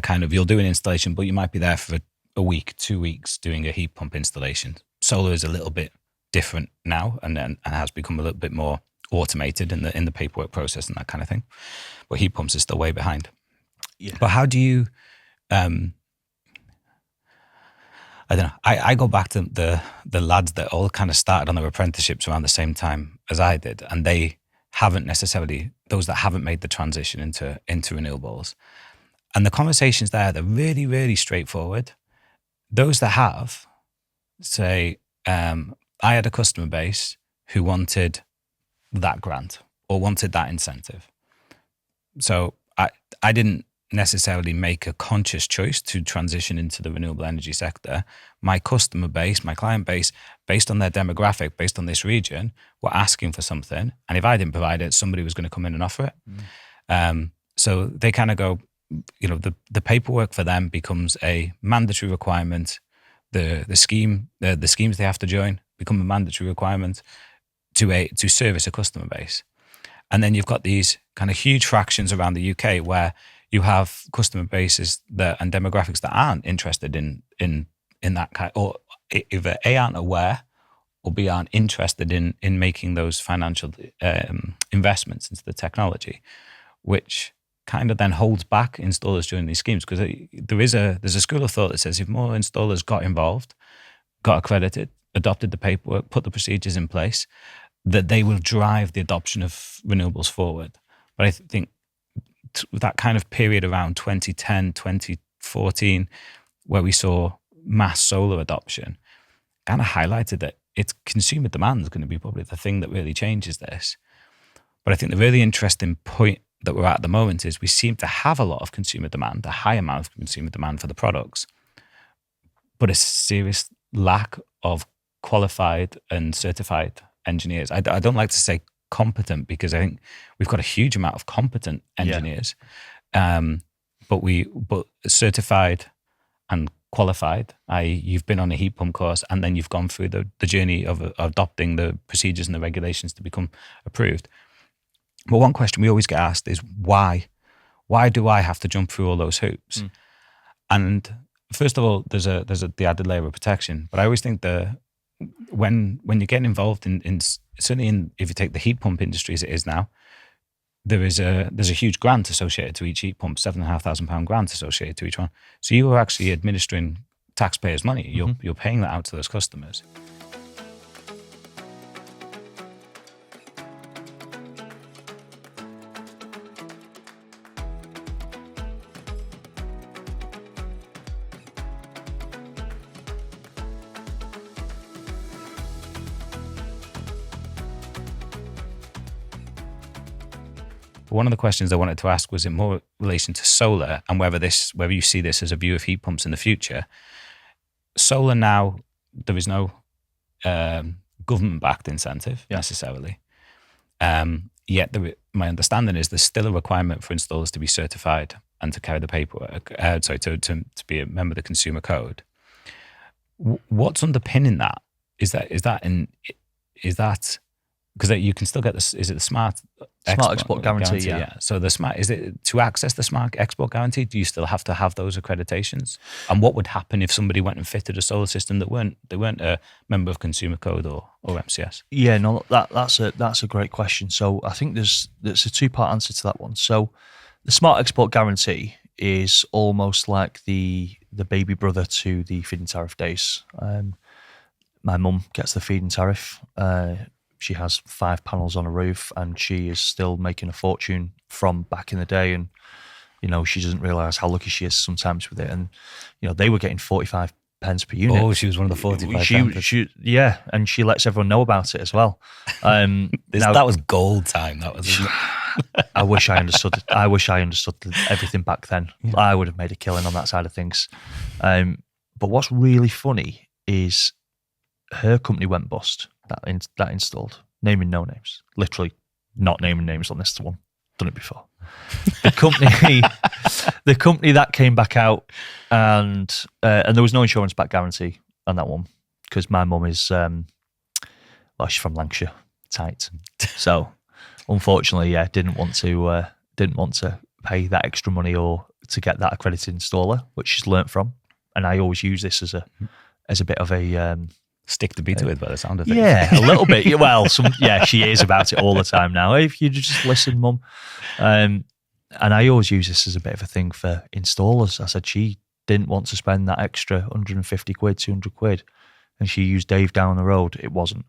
kind of, you'll do an installation, but you might be there for a week, 2 weeks doing a heat pump installation. Solar is a little bit different now and has become a little bit more automated in the paperwork process and that kind of thing. But heat pumps are still way behind. Yeah. But how do you, I don't know, I go back to the lads that all kind of started on their apprenticeships around the same time as I did, and they haven't necessarily, those that haven't made the transition into renewables, And the conversations there, they're really, really straightforward. Those that have, say, I had a customer base who wanted that grant or wanted that incentive. So I didn't necessarily make a conscious choice to transition into the renewable energy sector. My customer base, my client base, based on their demographic, based on this region, were asking for something. And if I didn't provide it, somebody was going to come in and offer it. So they kind of go, the paperwork for them becomes a mandatory requirement. The schemes they have to join become a mandatory requirement to service a customer base. And then you've got these kind of huge fractions around the UK where you have customer bases and demographics that aren't interested in that kind, or either A, aren't aware, or B, aren't interested in making those financial investments into the technology, which kind of then holds back installers during these schemes, because there's a school of thought that says if more installers got involved, got accredited, adopted the paperwork, put the procedures in place, that they will drive the adoption of renewables forward. But I think that kind of period around 2010, 2014, where we saw mass solar adoption, kind of highlighted that it's consumer demand is going to be probably the thing that really changes this. But I think the really interesting point that we're at the moment is we seem to have a lot of consumer demand, a high amount of consumer demand for the products, but a serious lack of qualified and certified engineers. I don't like to say competent, because I think we've got a huge amount of competent engineers, but certified and qualified, i.e. you've been on a heat pump course and then you've gone through the journey of adopting the procedures and the regulations to become approved. But one question we always get asked is why? Why do I have to jump through all those hoops? And first of all, there's the added layer of protection. But I always think when you're getting involved in certainly if you take the heat pump industry as it is now, there's a huge grant associated to each heat pump, £7,500 grant associated to each one. So you are actually administering taxpayers' money. You're paying that out to those customers. One of the questions I wanted to ask was in more relation to solar and whether you see this as a view of heat pumps in the future. Solar now, there is no government-backed incentive necessarily. Yet my understanding is there's still a requirement for installers to be certified and to carry the paperwork, to be a member of the consumer code. What's underpinning that? Is that because you can still get this? Is it the smart export guarantee? Yeah. So is it to access the smart export guarantee? Do you still have to have those accreditations? And what would happen if somebody went and fitted a solar system that weren't a member of Consumer Code or MCS? Yeah, no, that's a great question. So I think there's a two-part answer to that one. So the smart export guarantee is almost like the baby brother to the feed-in tariff days. My mum gets the feed-in tariff. She has 5 panels on a roof, and she is still making a fortune from back in the day. And she doesn't realise how lucky she is sometimes with it. And they were getting 45 pence per unit. Oh, she was one of the 45. Yeah, and she lets everyone know about it as well. That was gold time. That was. I wish I understood. I wish I understood everything back then. Yeah. I would have made a killing on that side of things. But what's really funny is her company went bust. That installed, naming no names, literally not naming names on this one. Done it before. The company that came back out, and there was no insurance back guarantee on that one because my mum is, she's from Lancashire, tight. So unfortunately, didn't want to pay that extra money or to get that accredited installer, which she's learnt from. And I always use this as a bit of a stick to beat it with by the sound of it. Yeah, a little bit. Well, she is about it all the time now. If you just listen, Mum. And I always use this as a bit of a thing for installers. I said she didn't want to spend that extra 150 quid, 200 quid. And she used Dave down the road. It wasn't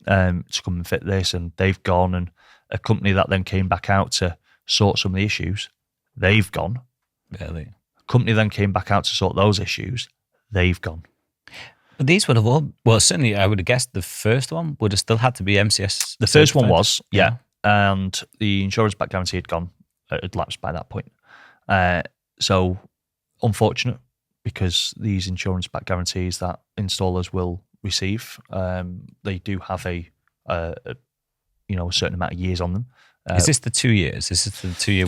to come and fit this. And they've gone, and a company that then came back out to sort some of the issues, they've gone. Really. Company then came back out to sort those issues. They've gone. But these would have all, well, certainly I would have guessed the first one would have still had to be MCS. The first one certified. was, yeah. And the insurance back guarantee had gone, had lapsed by that point. So unfortunate, because these insurance back guarantees that installers will receive, they do have a certain amount of years on them. Is this the 2 years? Is this the 2-year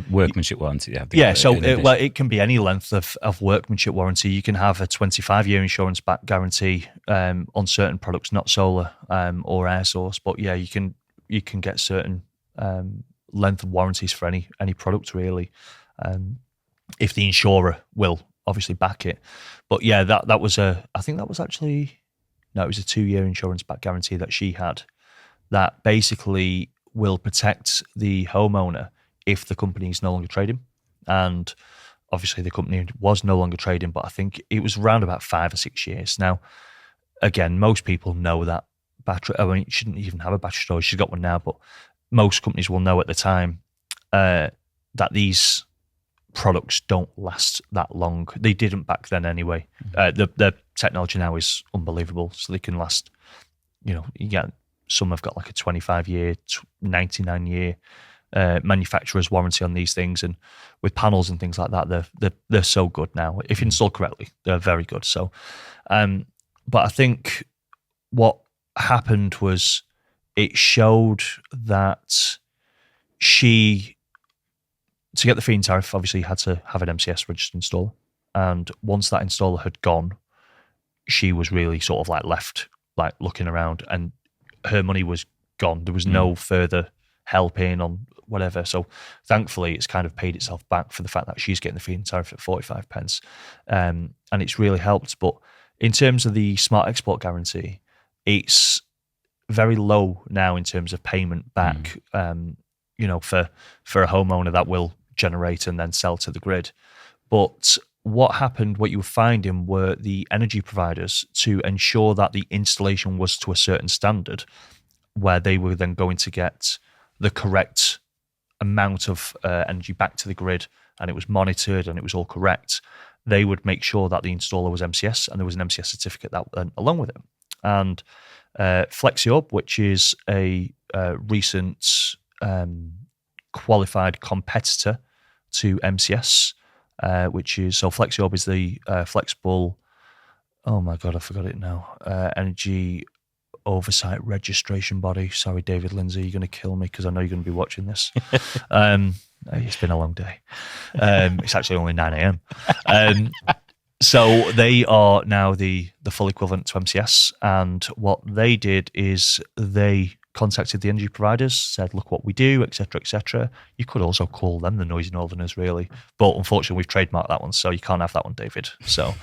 workmanship warranty? Yeah, so it can be any length of workmanship warranty. You can have a 25-year insurance back guarantee on certain products, not solar or air source, but yeah, you can get certain length of warranties for any product really, if the insurer will obviously back it. But yeah, that was it was a 2-year insurance back guarantee that she had that basically will protect the homeowner if the company is no longer trading. And obviously the company was no longer trading, but I think it was around about 5 or 6 years. Now, again, most people know that battery, I mean, you shouldn't even have a battery storage. She's got one now, but most companies will know at the time that these products don't last that long. They didn't back then anyway. The technology now is unbelievable, so they can last, you get, some have got like a 25-year, 99-year manufacturer's warranty on these things, and with panels and things like that, they're so good now. If installed correctly, they're very good. So, but I think what happened was it showed that she, to get the feed-in tariff, obviously had to have an MCS registered installer, and once that installer had gone, she was really sort of like left like looking around, and her money was gone. There was no further help in on whatever. So thankfully, it's kind of paid itself back for the fact that she's getting the feed-in tariff at 45 pence. And it's really helped. But in terms of the smart export guarantee, it's very low now in terms of payment back, for a homeowner that will generate and then sell to the grid. But what you were finding were the energy providers, to ensure that the installation was to a certain standard, where they were then going to get the correct amount of energy back to the grid, and it was monitored and it was all correct. They would make sure that the installer was MCS, and there was an MCS certificate that went along with it. And FlexiOrb, which is a recent qualified competitor to MCS, FlexiOrb is the flexible, oh my God, I forgot it now, energy oversight registration body. Sorry, David Lindsay, you're going to kill me because I know you're going to be watching this. It's been a long day. It's actually only 9 a.m. So they are now the full equivalent to MCS, and what they did is they contacted the energy providers, said, look what we do, etc., etc. You could also call them the noisy northerners, really, but unfortunately we've trademarked that one, so you can't have that one, David. So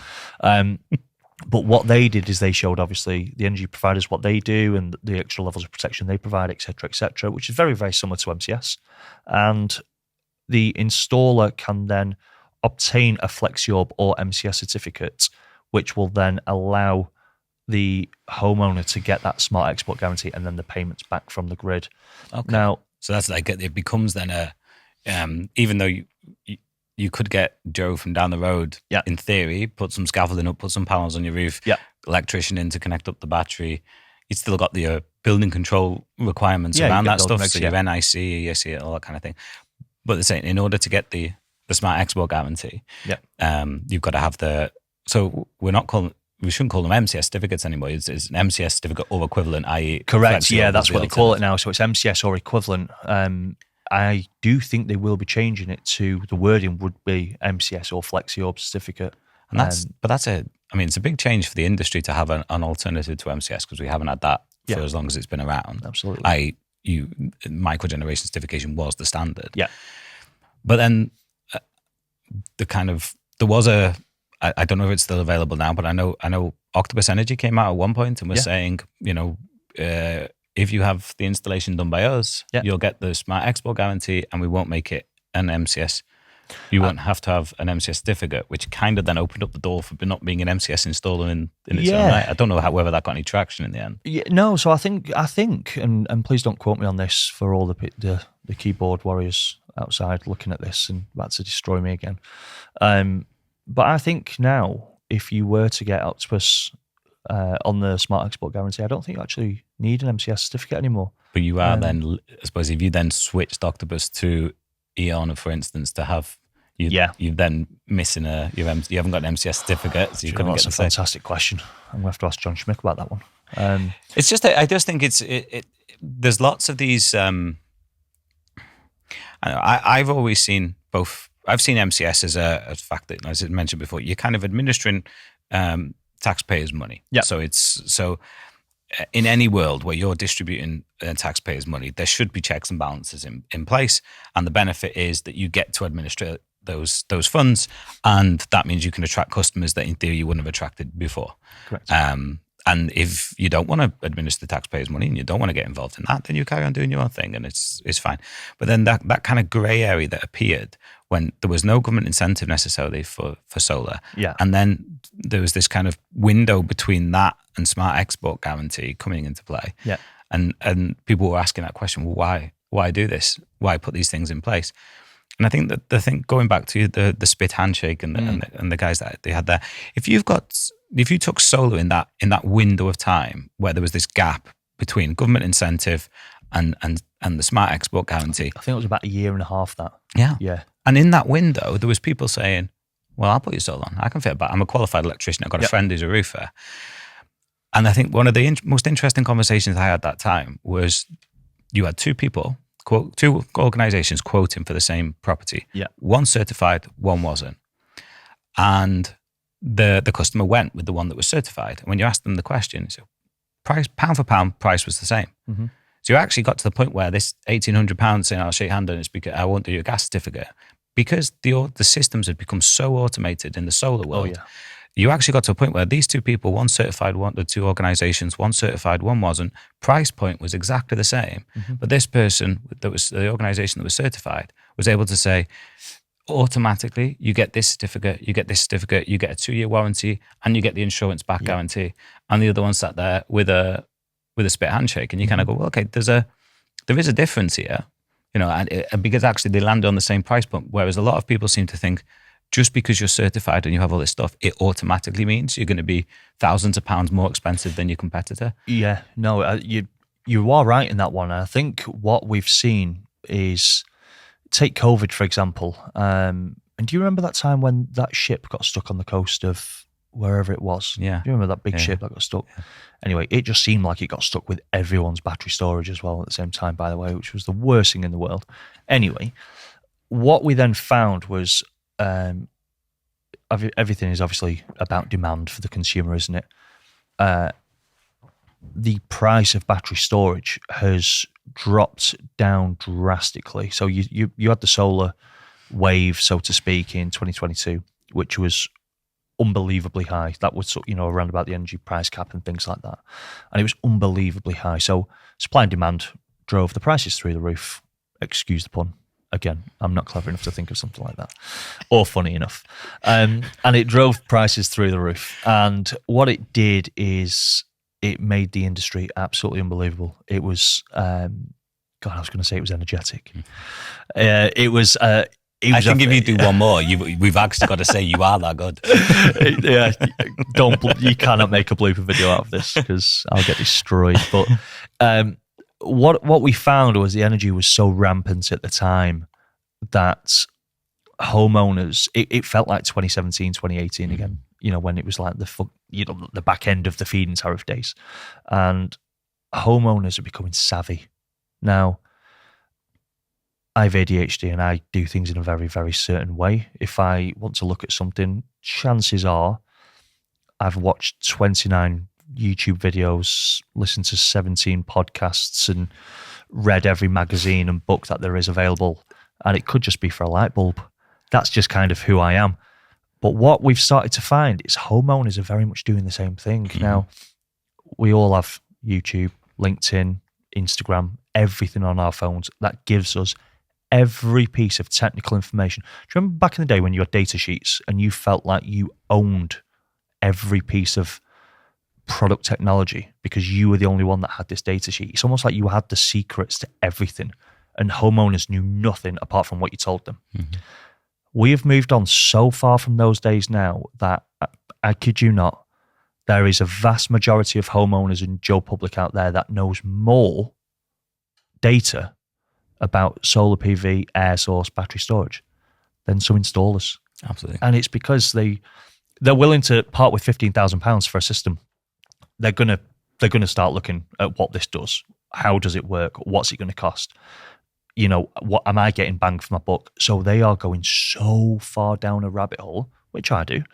but what they did is they showed, obviously, the energy providers what they do and the extra levels of protection they provide, etc., which is very, very similar to MCS. And the installer can then obtain a FlexiOrb or MCS certificate, which will then allow the homeowner to get that smart export guarantee and then the payments back from the grid. Okay. Now, so that's like, it becomes then even though you could get Joe from down the road, in theory, put some scaffolding up, put some panels on your roof, electrician in to connect up the battery, you still got the building control requirements around that stuff, so your NIC, your ESC, all that kind of thing. But they're saying in order to get the smart export guarantee, you've got to have so we shouldn't call them MCS certificates anymore. It's an MCS certificate or equivalent, i.e. Correct, FlexiOrb that's what they call it now. So it's MCS or equivalent. I do think they will be changing it to, the wording would be MCS or FlexiOrb certificate. And it's a big change for the industry to have an alternative to MCS, because we haven't had that for as long as it's been around. Absolutely. Microgeneration certification was the standard. Yeah. But then there was I don't know if it's still available now, but I know Octopus Energy came out at one point and was saying, if you have the installation done by us, you'll get the smart export guarantee, and we won't make it an MCS. You won't have to have an MCS certificate, which kind of then opened up the door for not being an MCS installer in its own right. I don't know whether that got any traction in the end. Yeah, no, so I think, and please don't quote me on this for all the keyboard warriors outside looking at this and about to destroy me again. But I think now, if you were to get Octopus on the Smart Export Guarantee, I don't think you actually need an MCS certificate anymore. But you are then, I suppose, if you then switched Octopus to Eon, for instance, to have you're then missing you haven't got an MCS certificate, so you couldn't get the same. That's a fantastic question. I'm going to have to ask John Schmick about that one. It's just, I just think there's lots of these. I've always seen both. I've seen MCS as a fact that, as I mentioned before, you're kind of administering taxpayers' money. Yeah. So in any world where you're distributing taxpayers' money, there should be checks and balances in place, and the benefit is that you get to administer those funds, and that means you can attract customers that in theory you wouldn't have attracted before. Correct. And if you don't want to administer the taxpayers' money and you don't want to get involved in that, then you carry on doing your own thing, and it's fine. But then that kind of grey area that appeared when there was no government incentive necessarily for solar, and then there was this kind of window between that and Smart Export Guarantee coming into play, and people were asking that question: well, why do this? Why put these things in place? And I think that the thing, going back to the spit handshake and the guys that they had there, if you took solar in that window of time where there was this gap between government incentive and the Smart Export Guarantee, I think it was about a year and a half. That yeah. And in that window, there was people saying, "Well, I'll put your solar on. I can fit back. I'm a qualified electrician. I've got a friend who's a roofer." And I think one of the most interesting conversations I had at that time was you had two organisations quoting for the same property. Yeah. One certified, one wasn't. And the customer went with the one that was certified. And when you asked them the question, so pound for pound, price was the same. Mm-hmm. So you actually got to the point where this £1,800 saying, "I'll shake hand on it's because I won't do your gas certificate," because the systems had become so automated in the solar world. Oh, yeah. You actually got to a point where these two people, one certified, the two organisations, one certified, one wasn't, price point was exactly the same. Mm-hmm. But this person, that was the organisation that was certified, was able to say, automatically, you get this certificate, you get this certificate, you get a 2-year warranty, and you get the insurance back guarantee. And the other one sat there with a spit handshake, and you kind of go, well, okay, there is a difference here, and because actually they land on the same price point. Whereas a lot of people seem to think, just because you're certified and you have all this stuff, it automatically means you're going to be thousands of pounds more expensive than your competitor. Yeah, no, you are right in that one. I think what we've seen is, take COVID, for example. And do you remember that time when that ship got stuck on the coast of wherever it was? Yeah. Do you remember that big ship that got stuck? Yeah. Anyway, it just seemed like it got stuck with everyone's battery storage as well at the same time, by the way, which was the worst thing in the world. Anyway, what we then found was everything is obviously about demand for the consumer, isn't it? The price of battery storage has dropped down drastically. So you had the solar wave, so to speak, in 2022, which was unbelievably high. That was, around about the energy price cap and things like that. And it was unbelievably high. So supply and demand drove the prices through the roof. Excuse the pun. Again, I'm not clever enough to think of something like that, or funny enough. And it drove prices through the roof. And what it did is it made the industry absolutely unbelievable. It was, I was going to say it was energetic. It was. I think if you do one more, we've actually got to say you are that good. Yeah, you cannot make a blooper video out of this because I'll get destroyed. But what we found was the energy was so rampant at the time that homeowners, it felt like 2017, 2018 again, when it was like the back end of the feed-in tariff days. And homeowners are becoming savvy. Now, I have ADHD and I do things in a very, very certain way. If I want to look at something, chances are I've watched 29 YouTube videos, listened to 17 podcasts, and read every magazine and book that there is available. And it could just be for a light bulb. That's just kind of who I am. But what we've started to find is homeowners are very much doing the same thing. Mm-hmm. Now, we all have YouTube, LinkedIn, Instagram, everything on our phones that gives us every piece of technical information. Do you remember back in the day when you had data sheets and you felt like you owned every piece of product technology because you were the only one that had this data sheet? It's almost like you had the secrets to everything. and homeowners knew nothing apart from what you told them. We have moved on so far from those days now that, I kid you not, there is a vast majority of homeowners and Joe Public out there that knows more data about solar PV, air source, battery storage than some installers. Absolutely. And it's because they're willing to part with £15,000 for a system. They're gonna start looking at what this does. How does it work? What's it going to cost? What am I getting bang for my buck? So they are going so far down a rabbit hole, which I do,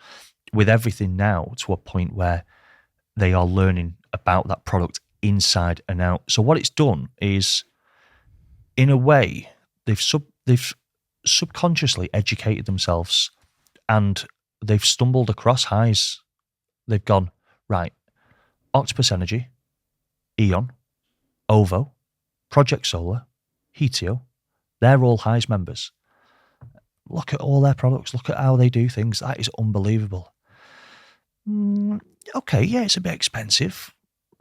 with everything now to a point where they are learning about that product inside and out. So what it's done is, in a way, they've subconsciously educated themselves, and they've stumbled across HEIS. They've gone, right, Octopus Energy, Eon, OVO, Project Solar, Hetio, they're all HEIS members. Look at all their products. Look at how they do things. That is unbelievable. Okay, yeah, it's a bit expensive.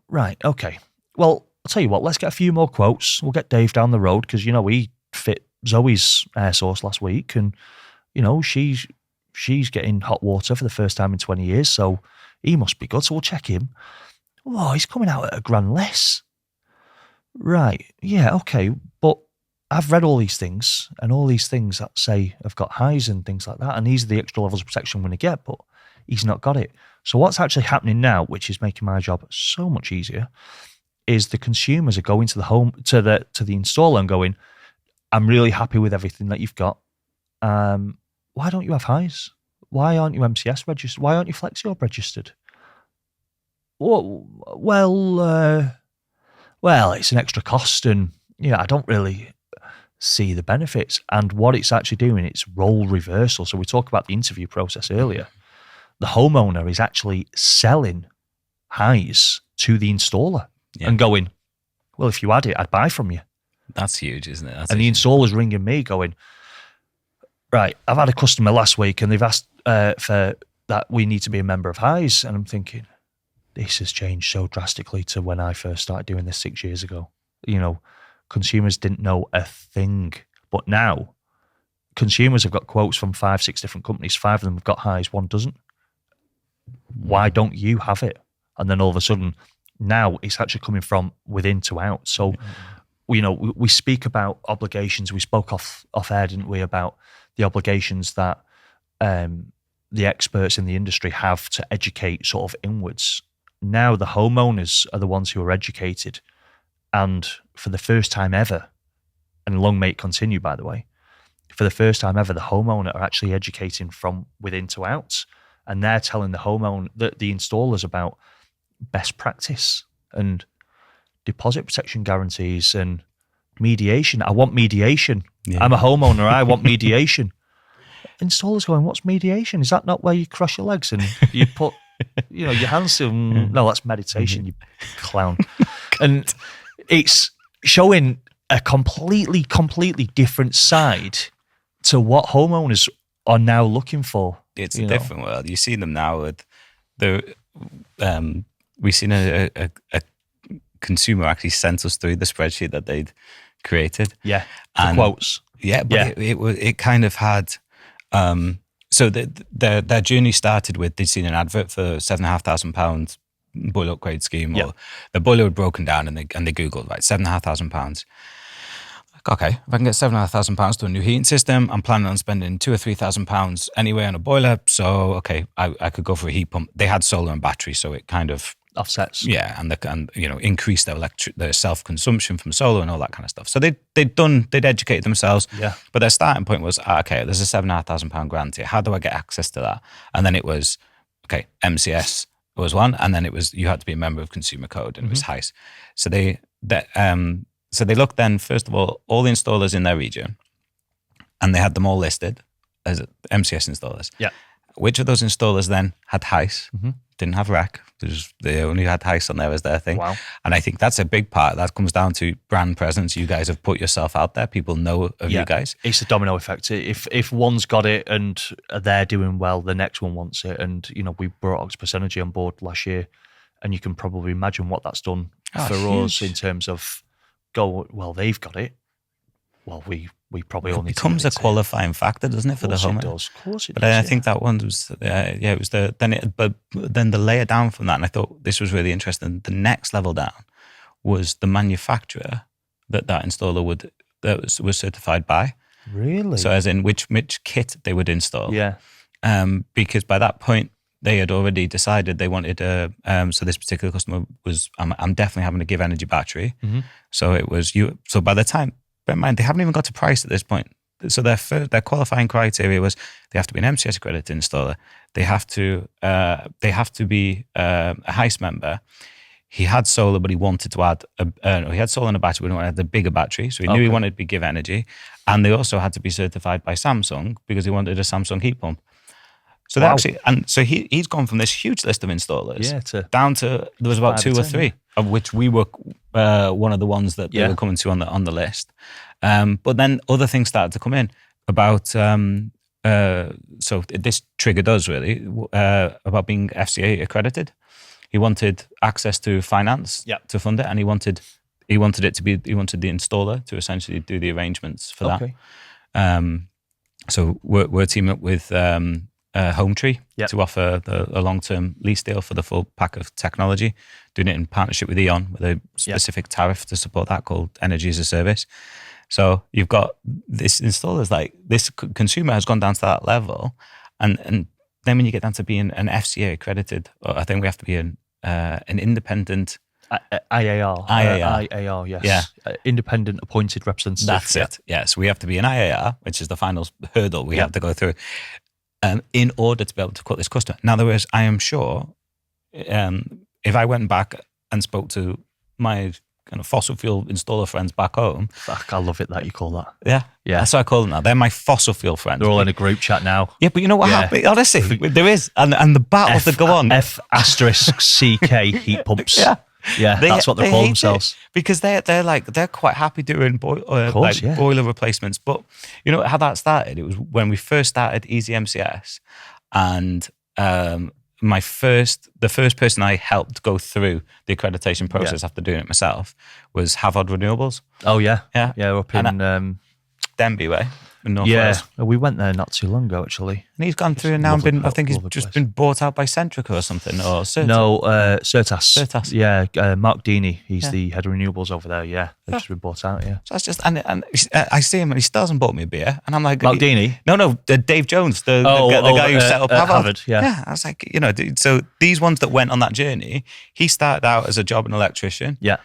Right, okay. Well, I'll tell you what, let's get a few more quotes. We'll get Dave down the road because, we fit Zoe's air source last week, and, she's getting hot water for the first time in 20 years, so he must be good, so we'll check him. Oh, he's coming out at a grand less. Right, yeah, okay, but I've read all these things, and all these things that say I've got HEIS and things like that, and these are the extra levels of protection I'm going to get, but he's not got it. So what's actually happening now, which is making my job so much easier, is the consumers are going to the installer and going, I'm really happy with everything that you've got. Why don't you have HEIS? Why aren't you MCS registered? Why aren't you FlexiOp registered? Well, it's an extra cost, and I don't really see the benefits. And what it's actually doing, it's role reversal. So we talked about the interview process earlier. The homeowner is actually selling HEIS to the installer and going, well, if you had it, I'd buy from you. That's huge, isn't it? The installer's ringing me going, right, I've had a customer last week and they've asked for that we need to be a member of HEIS. And I'm thinking, this has changed so drastically to when I first started doing this 6 years ago. Consumers didn't know a thing. But now, consumers have got quotes from 5-6 different companies. 5 of them have got HEIS, 1 doesn't. Why don't you have it? And then all of a sudden, now it's actually coming from within to out. So, we speak about obligations. We spoke off air, didn't we, about the obligations that the experts in the industry have to educate sort of inwards. Now the homeowners are the ones who are educated, and for the first time ever, and long may it continue, by the way, for the first time ever, the homeowner are actually educating from within to out, and they're telling the homeowner, the installers, about best practice and deposit protection guarantees and mediation. I want mediation. Yeah. I'm a homeowner. I want mediation. Installers going, what's mediation? Is that not where you cross your legs and you put, your hands to? No, that's meditation, you clown. And it's showing a completely different side to what homeowners are now looking for. It's a different world. You see them now with we've seen a consumer actually sent us through the spreadsheet that they'd created. Yeah, and quotes. Yeah, but it kind of had. So their journey started with they'd seen an advert for £7,500 boiler upgrade scheme, or the boiler had broken down, and they googled, right, £7,500. Okay, if I can get £7,500 to a new heating system, I'm planning on spending £2,000 or £3,000 anyway on a boiler. So okay, I could go for a heat pump. They had solar and battery, so it kind of offsets. Yeah, and increased their self-consumption from solar and all that kind of stuff. So they'd educated themselves. Yeah. But their starting point was, okay, there's a £7,500 grant here. How do I get access to that? And then it was, okay, MCS was one, and then it was you had to be a member of Consumer Code, and it was HEIS. So they looked then, first of all the installers in their region, and they had them all listed as MCS installers. Yeah. Which of those installers then had HEIS? Didn't have REC. They only had HEIS on there as their thing. Wow. And I think that's a big part. That comes down to brand presence. You guys have put yourself out there. People know of you guys. It's a domino effect. If one's got it and they're doing well, the next one wants it. And, we brought Octopus Energy on board last year, and you can probably imagine what that's done for huge. us in terms of, they've got it. well, we probably It all need becomes to a qualifying factor, doesn't it, for the homeowner? It does. Of course it But does. I think that one was, it was but then the layer down from that, and I thought this was really interesting. The next level down was the manufacturer that installer was certified by. Really? So as in which kit they would install. Yeah. Because by that point they had already decided they wanted so this particular customer was, I'm definitely having a Give Energy battery. Mm-hmm. So it was you. So by the time, bear in mind, they haven't even got to price at this point. So their qualifying criteria was they have to be an MCS accredited installer. They have to be a HEIS member. He had solar, but he wanted to add he had solar and a battery, but he wanted to add the bigger battery. So he knew he wanted to be Give Energy. And they also had to be certified by Samsung because he wanted a Samsung heat pump. So they actually, and so he's gone from this huge list of installers down to, there was about 2 or 3, of which we were one of the ones that they were coming to on the list. But then other things started to come in about, so this triggered us really, about being FCA accredited. He wanted access to finance to fund it, and he wanted the installer to essentially do the arrangements for that. So we're teaming up with Home Tree to offer a long-term lease deal for the full pack of technology, doing it in partnership with E.ON with a specific tariff to support that called Energy as a Service. So you've got this installers, like this consumer has gone down to that level, and then when you get down to being an FCA accredited, I think we have to be an independent IAR. IAR, yes. Yeah. Independent appointed representative. That's it. Yeah. So we have to be an IAR, which is the final hurdle we have to go through, in order to be able to quote this customer. Now, I am sure, if I went back and spoke to my kind of fossil fuel installer friends back home. Fuck, I love it that you call that. Yeah. That's what I call them now. They're my fossil fuel friends. They're all in a group chat now. Yeah, but you know what happened? Honestly, there is. And the battles that go on. F asterisk CK heat pumps. Yeah, that's what they call themselves. Because they're quite happy doing boiler replacements. But you know how that started? It was when we first started Easy MCS, and the first person I helped go through the accreditation process after doing it myself was Havard Renewables. Oh yeah, up in Denby way. North yeah, Wales. We went there not too long ago, actually. And he's gone through and now I think he's just been bought out by Centrica or something, or Certas. No, Certas. Certas. Yeah, Mark Deeney, he's the head of renewables over there, they've just been bought out, So that's just, and I see him and he still hasn't bought me a beer, and I'm like... Mark Deeney? No, Dave Jones, the guy who set up Havard. Yeah, I was like, so these ones that went on that journey, he started out as a job an electrician. Yeah.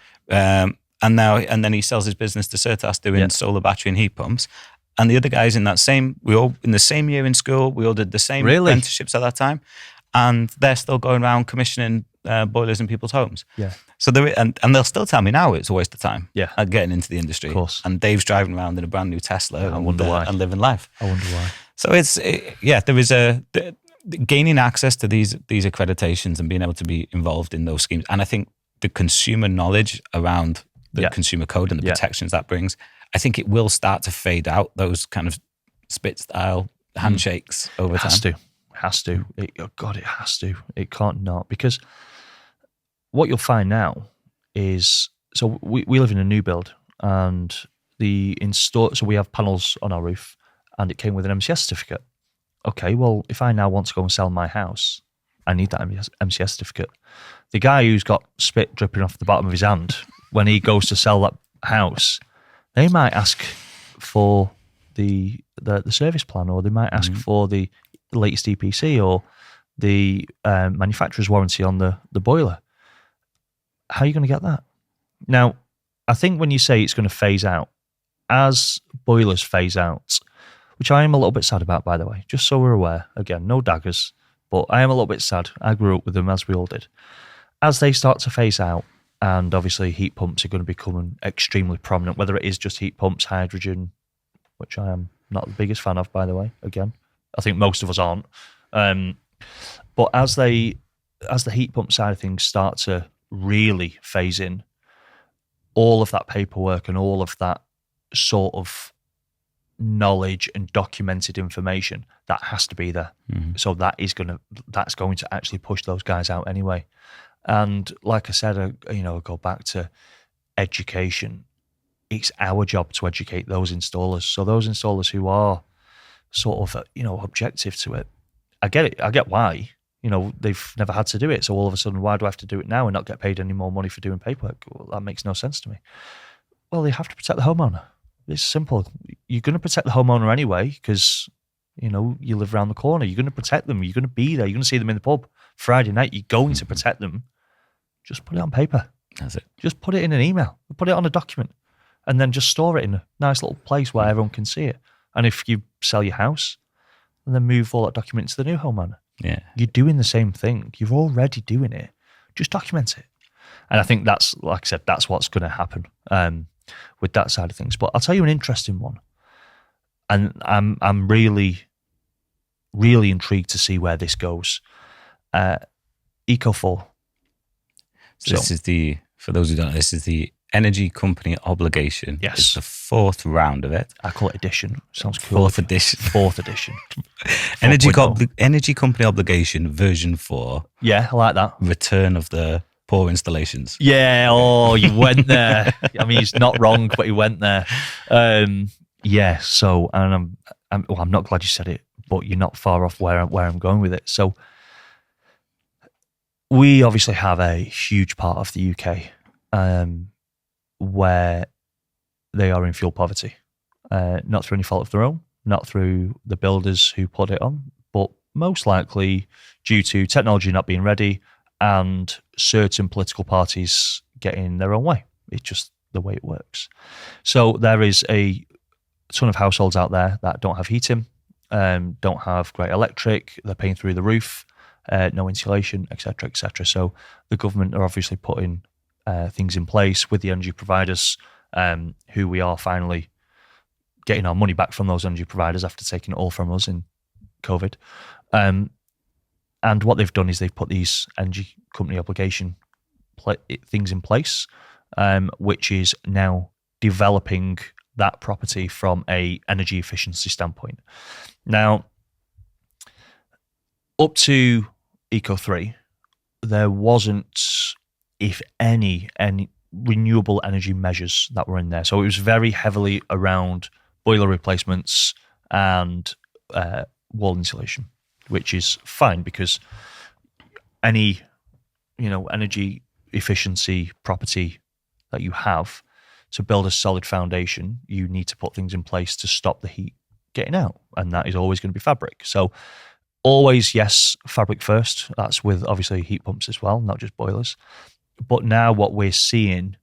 And then he sells his business to Certas doing solar battery and heat pumps. And the other guys we all in the same year in school, we all did the same apprenticeships at that time, and they're still going around commissioning boilers in people's homes. Yeah. So and they'll still tell me now it's a waste of time. Yeah. At getting into the industry. Of course. And Dave's driving around in a brand new Tesla. I wonder why. And living life. I wonder why. So there is gaining access to these accreditations and being able to be involved in those schemes, and I think the consumer knowledge around the consumer code and the protections that brings. I think it will start to fade out, those kind of spit style handshakes over time. It has to. It has to. It can't not. Because what you'll find now is, so we live in a new build, and so we have panels on our roof, and it came with an MCS certificate. Okay, well, if I now want to go and sell my house, I need that MCS certificate. The guy who's got spit dripping off the bottom of his hand, when he goes to sell that house, they might ask for the service plan, or they might ask for the latest EPC or the manufacturer's warranty on the boiler. How are you going to get that? Now, I think when you say it's going to phase out, as boilers phase out, which I am a little bit sad about, by the way, just so we're aware, again, no daggers, but I am a little bit sad. I grew up with them, as we all did. As they start to phase out, and obviously heat pumps are going to become extremely prominent, whether it is just heat pumps, hydrogen, which I am not the biggest fan of, by the way, again. I think most of us aren't. But as the heat pump side of things start to really phase in, all of that paperwork and all of that sort of knowledge and documented information, that has to be there. So that's going to actually push those guys out anyway. And like I said, I go back to education. it's our job to educate those installers. So those installers who are sort of, objective to it, I get it. I get why. They've never had to do it. So all of a sudden, why do I have to do it now and not get paid any more money for doing paperwork? Well, that makes no sense to me. Well, you have to protect the homeowner. It's simple. You're going to protect the homeowner anyway because, you live around the corner. You're going to protect them. You're going to be there. You're going to see them in the pub Friday night. You're going to protect them. Just put it on paper. That's it. Just put it in an email. Put it on a document. And then just store it in a nice little place where everyone can see it. And if you sell your house, and then move all that document to the new homeowner. Yeah. You're doing the same thing. You're already doing it. Just document it. And I think that's, like I said, that's what's going to happen with that side of things. But I'll tell you an interesting one. And I'm really, really intrigued to see where this goes. Eco4. So this is for those who don't know, this is the Energy Company Obligation. Yes. It's the fourth round of it. I call it edition. Sounds cool. Fourth edition. Fourth edition. Energy Company Obligation version 4. Yeah, I like that. Return of the poor installations. Yeah, you went there. I mean, he's not wrong, but he went there. So, and I'm not glad you said it, but you're not far off where I'm going with it. So, we obviously have a huge part of the UK where they are in fuel poverty, not through any fault of their own, not through the builders who put it on, but most likely due to technology not being ready and certain political parties getting their own way. It's just the way it works. So there is a ton of households out there that don't have heating, don't have great electric, they're paying through the roof, no insulation, etc., etc. So the government are obviously putting things in place with the energy providers, who we are finally getting our money back from those energy providers after taking it all from us in COVID. And what they've done is they've put these energy company obligation things in place, which is now developing that property from a energy efficiency standpoint. Now, up to Eco 3, there wasn't, if any renewable energy measures that were in there. So it was very heavily around boiler replacements and wall insulation, which is fine because any, energy efficiency property that you have, to build a solid foundation, you need to put things in place to stop the heat getting out. And that is always going to be fabric. So always, yes, fabric first. That's with obviously heat pumps as well, not just boilers. But now what we're seeing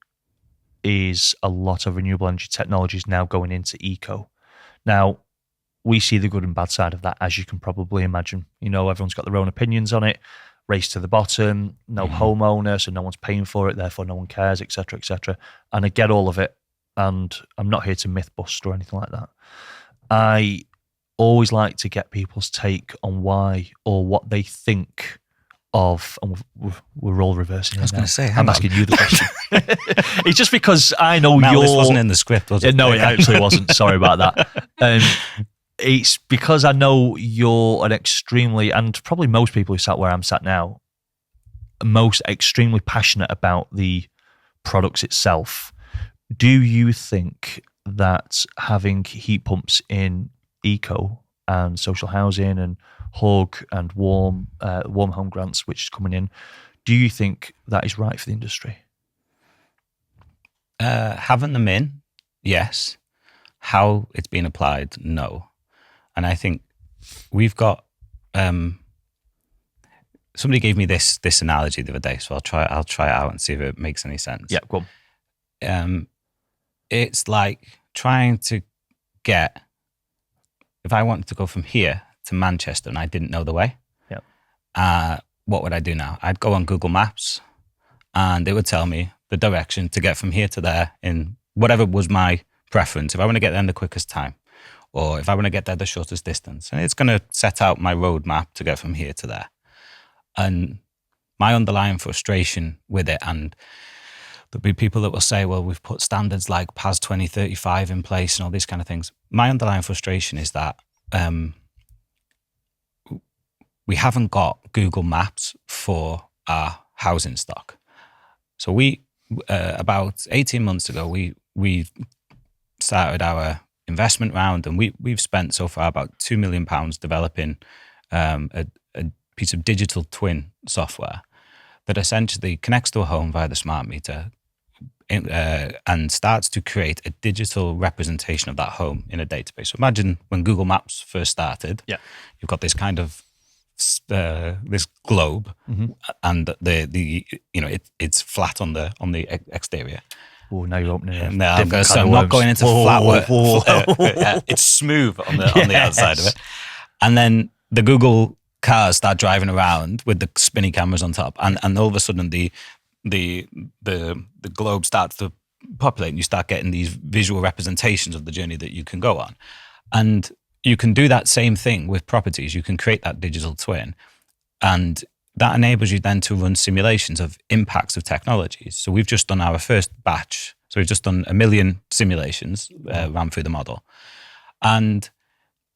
is a lot of renewable energy technologies now going into eco. Now, we see the good and bad side of that, as you can probably imagine. Everyone's got their own opinions on it. Race to the bottom, no homeowner, so no one's paying for it, therefore no one cares, etc., etc. And I get all of it, and I'm not here to myth bust or anything like that. I always like to get people's take on why or what they think of, and we're all reversing. I was going to say, I'm asking you the question. It's just because I know this wasn't in the script, was it? No, it actually wasn't. Sorry about that. It's because I know you're an extremely, and probably most people who sat where I'm sat now, extremely passionate about the products itself. Do you think that having heat pumps in eco and social housing and HUG and warm home grants, which is coming in, do you think that is right for the industry? Having them in, yes. How it's been applied, no. And I think we've got, somebody gave me this analogy the other day, so I'll try it out and see if it makes any sense. Yeah, go on. It's like trying to get, if I wanted to go from here to Manchester and I didn't know the way, what would I do now? I'd go on Google Maps and it would tell me the direction to get from here to there in whatever was my preference. If I want to get there in the quickest time, or if I want to get there the shortest distance, and it's going to set out my roadmap to get from here to there. And my underlying frustration with it, and there'll be people that will say, well, we've put standards like PAS 2035 in place and all these kind of things. My underlying frustration is that we haven't got Google Maps for our housing stock. So we, about 18 months ago, we started our investment round, and we've spent so far about £2 million developing a piece of digital twin software that essentially connects to a home via the smart meter and starts to create a digital representation of that home in a database. So imagine when Google Maps first started, you've got this kind of this globe, and it's flat on the exterior. Oh, now you're opening it. No, I'm not going into flat work. It's smooth on the outside of it, and then the Google cars start driving around with the spinny cameras on top, and all of a sudden the globe starts to populate, and you start getting these visual representations of the journey that you can go on. And you can do that same thing with properties. You can create that digital twin, and that enables you then to run simulations of impacts of technologies. So we've just done our first batch. So we've just done 1 million simulations, ran through the model. And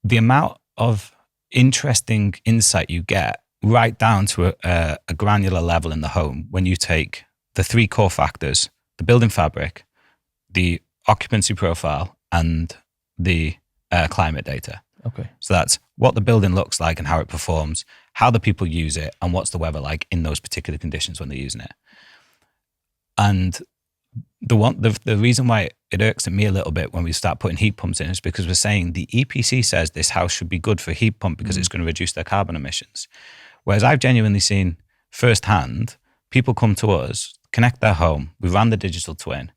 the amount of interesting insight you get right down to a granular level in the home when you take the 3 core factors: the building fabric, the occupancy profile, and the climate data. Okay. So that's what the building looks like and how it performs, how the people use it, and what's the weather like in those particular conditions when they're using it. And the reason why it irks at me a little bit when we start putting heat pumps in is because we're saying the EPC says this house should be good for a heat pump because it's going to reduce their carbon emissions. Whereas I've genuinely seen firsthand people come to us, connect their home, we ran the digital twin,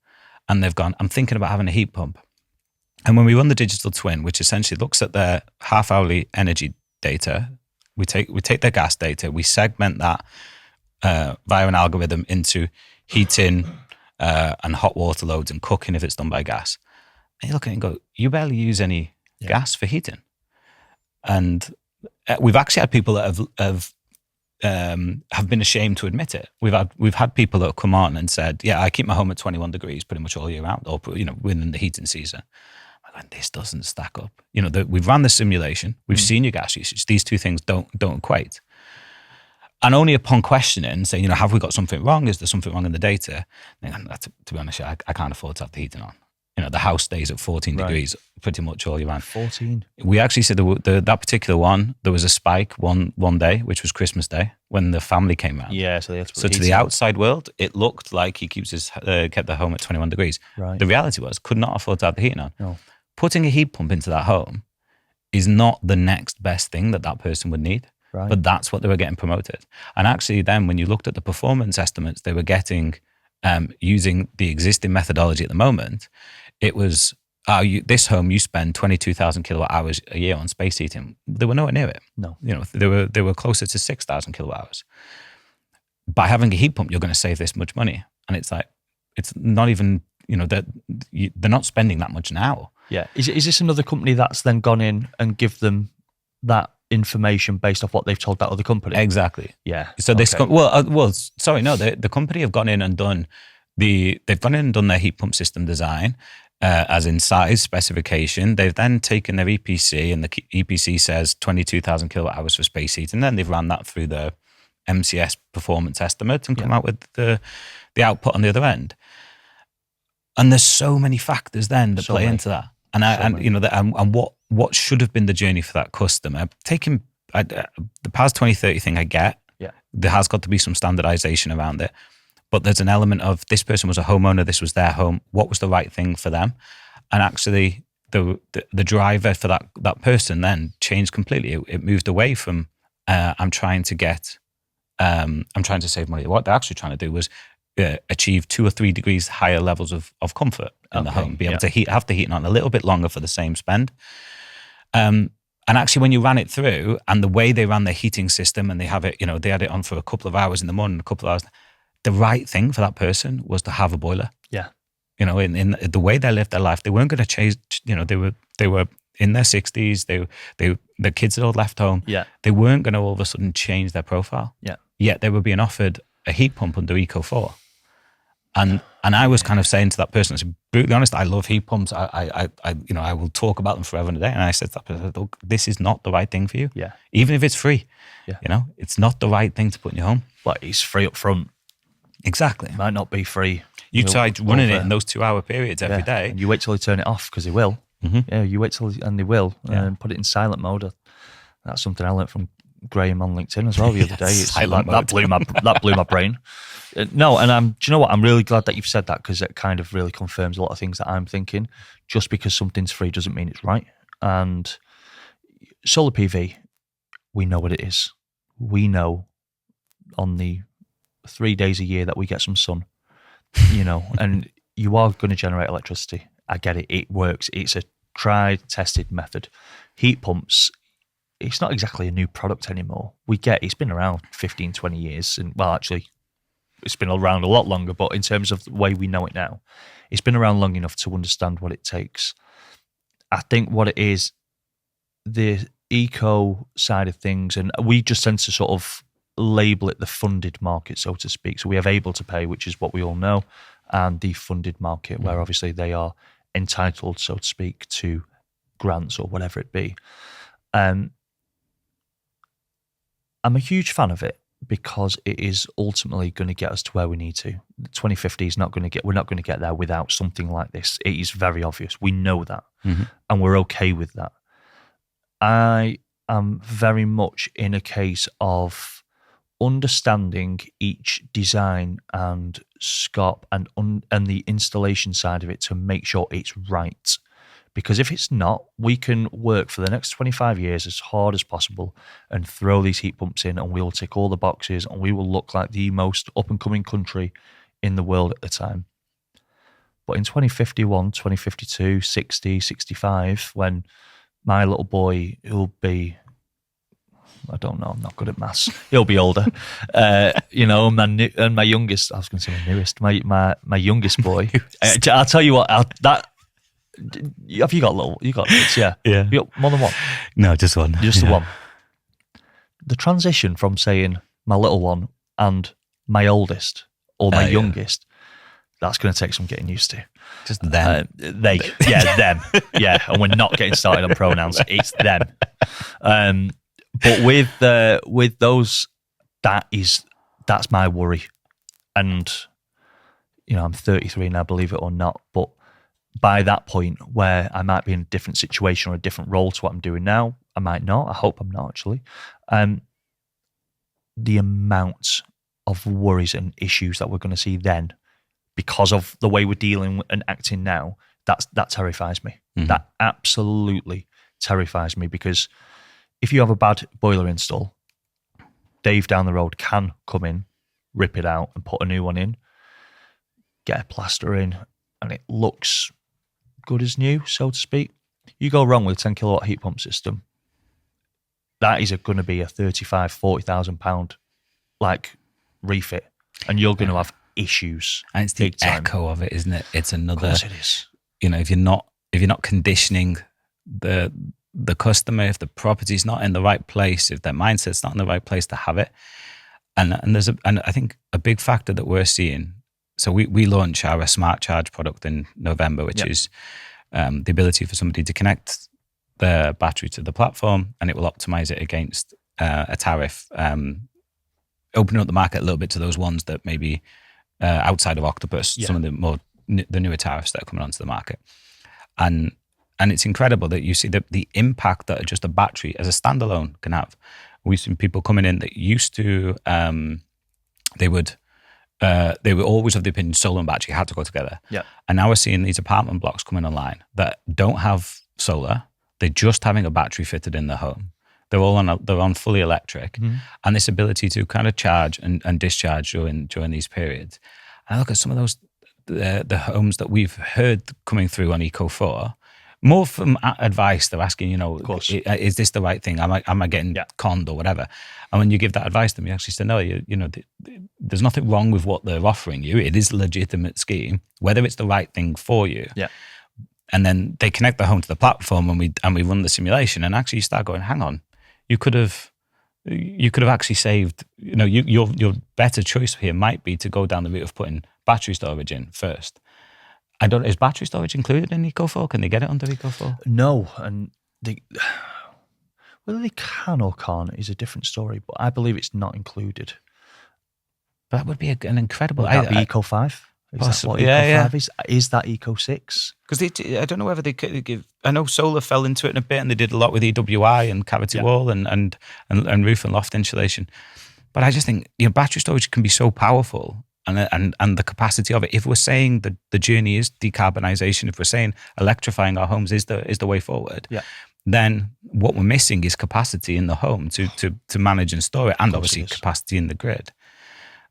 and they've gone, I'm thinking about having a heat pump. And when we run the digital twin, which essentially looks at their half-hourly energy data, we take their gas data, we segment that via an algorithm into heating and hot water loads and cooking if it's done by gas. And you look at it and go, you barely use any gas for heating. And we've actually had people that have been ashamed to admit it. We've had people that have come on and said, yeah, I keep my home at 21 degrees pretty much all year round, or within the heating season. And this doesn't stack up. We've run the simulation. We've seen your gas usage. These two things don't equate. And only upon questioning, saying, have we got something wrong? Is there something wrong in the data? And to be honest, I can't afford to have the heating on. The house stays at 14 degrees pretty much all year round. 14. We actually said that particular one, there was a spike one day, which was Christmas Day, when the family came round. Yeah, so to the outside world, it looked like he kept the home at 21 degrees. Right. The reality was, could not afford to have the heating on. No. Putting a heat pump into that home is not the next best thing that person would need. Right. But that's what they were getting promoted. And actually then when you looked at the performance estimates they were getting using the existing methodology at the moment, it was, this home, you spend 22,000 kilowatt hours a year on space heating. They were nowhere near it. No. They were closer to 6,000 kilowatt hours. By having a heat pump, you're going to save this much money. And it's like, it's not even, they're not spending that much now. Yeah. Is this another company that's then gone in and give them that information based off what they've told that other company? Exactly. Yeah. So this, the company have gone in and done their heat pump system design, as in size, specification. They've then taken their EPC, and the EPC says 22,000 kilowatt hours for space heat, and then they've ran that through the MCS performance estimate and come out with the output on the other end. And there's so many factors then that play into that. And what should have been the journey for that customer, taking the PAS 2030 thing, I get. Yeah. There has got to be some standardization around it. But there's an element of, this person was a homeowner, this was their home, what was the right thing for them? And actually the driver for that person then changed completely. It moved away from I'm trying to save money. What they're actually trying to do was achieve 2 or 3 degrees higher levels of comfort in the home, be able to have the heating on a little bit longer for the same spend. And actually when you ran it through, and the way they ran their heating system, and they have it, they had it on for a couple of hours in the morning, a couple of hours, the right thing for that person was to have a boiler. Yeah. In the way they lived their life, they weren't going to change, they were in their 60s, the kids had all left home. Yeah. They weren't going to all of a sudden change their profile. Yeah. Yet they were being offered a heat pump under Eco 4. And I was kind of saying to that person, to be brutally honest, I love heat pumps. I will talk about them forever and a day. And I said to that person, look, this is not the right thing for you. Yeah. Even if it's free. Yeah. It's not the right thing to put in your home. But it's free up front. Exactly. Might not be free. You tried running it in those 2-hour periods every day. And you wait till they turn it off, because they will. Yeah, you wait till, and they will, and put it in silent mode. That's something I learned from Graham on LinkedIn as well the other day. It's like, that blew my brain. No, and do you know what? I'm really glad that you've said that, because it kind of really confirms a lot of things that I'm thinking. Just because something's free doesn't mean it's right. And solar PV, we know what it is. We know on the 3 days a year that we get some sun, and you are going to generate electricity. I get it. It works. It's a tried, tested method. Heat pumps, it's not exactly a new product anymore. It's been around 15, 20 years. And well, actually, it's been around a lot longer, but in terms of the way we know it now, it's been around long enough to understand what it takes. I think what it is, the eco side of things, and we just tend to sort of label it the funded market, so to speak. So we have able to pay, which is what we all know, and the funded market, where obviously they are entitled, so to speak, to grants or whatever it be. I'm a huge fan of it, because it is ultimately going to get us to where we need to. 2050 is we're not going to get there without something like this. It is very obvious. We know that, and we're okay with that. I am very much in a case of understanding each design and scope and the installation side of it to make sure it's right. Because if it's not, we can work for the next 25 years as hard as possible and throw these heat pumps in, and we'll tick all the boxes, and we will look like the most up-and-coming country in the world at the time. But in 2051, 2052, 60, 65, when my little boy, who'll be, I don't know, I'm not good at maths, he'll be older, and my youngest, I was going to say my newest, my youngest boy, I'll tell you what, have you got kids? Yeah. Yeah. You got more than one? No, just one. Just the one. The transition from saying my little one and my oldest or my youngest, that's going to take some getting used to. Just them. Them. Yeah, and we're not getting started on pronouns. It's them. But with those, that's my worry. And, I'm 33 now, believe it or not, but by that point where I might be in a different situation or a different role to what I'm doing now, I might not. I hope I'm not, actually. The amount of worries and issues that we're going to see then, because of the way we're dealing and acting now, that terrifies me. That absolutely terrifies me, because if you have a bad boiler install, Dave down the road can come in, rip it out and put a new one in, get a plaster in, and it looks good as new, so to speak. You go wrong with a 10 kilowatt heat pump system, that is going to be a 35, 40,000 pound refit, and you're going to have issues. And it's the echo of it, isn't it? It's another. Of course it is. If you're not conditioning the customer, if the property's not in the right place, if their mindset's not in the right place to have it, and I think a big factor that we're seeing. So we launch our smart charge product in November, which is the ability for somebody to connect their battery to the platform, and it will optimize it against a tariff, opening up the market a little bit to those ones that maybe outside of Octopus, some of the newer tariffs that are coming onto the market. And it's incredible that you see the impact that just a battery as a standalone can have. We've seen people coming in that used to, they would always of the opinion solar and battery had to go together. Yeah. And now we're seeing these apartment blocks coming online that don't have solar. They're just having a battery fitted in their home. They're on fully electric, and this ability to kind of charge and discharge during these periods. And I look at some of those the homes that we've heard coming through on Eco4. More from advice, they're asking, is this the right thing? Am I getting conned or whatever? And when you give that advice to them, you actually say, no, there's nothing wrong with what they're offering you. It is a legitimate scheme, whether it's the right thing for you. Yeah. And then they connect the home to the platform, and we run the simulation, and actually you start going, hang on, you could have actually saved. Your better choice here might be to go down the route of putting battery storage in first. Is battery storage included in Eco4? Can they get it under Eco4? No, and whether they can or can't is a different story, but I believe it's not included. That would be an incredible... Would that be Eco5? Possibly, Eco yeah. 5 is? Is that Eco 6? Because I don't know whether they give. I know solar fell into it in a bit, and they did a lot with EWI and cavity wall and roof and loft insulation. But I just think battery storage can be so powerful, and the capacity of it. If we're saying that the journey is decarbonisation, if we're saying electrifying our homes is the way forward, then what we're missing is capacity in the home to manage and store it, and obviously capacity in the grid.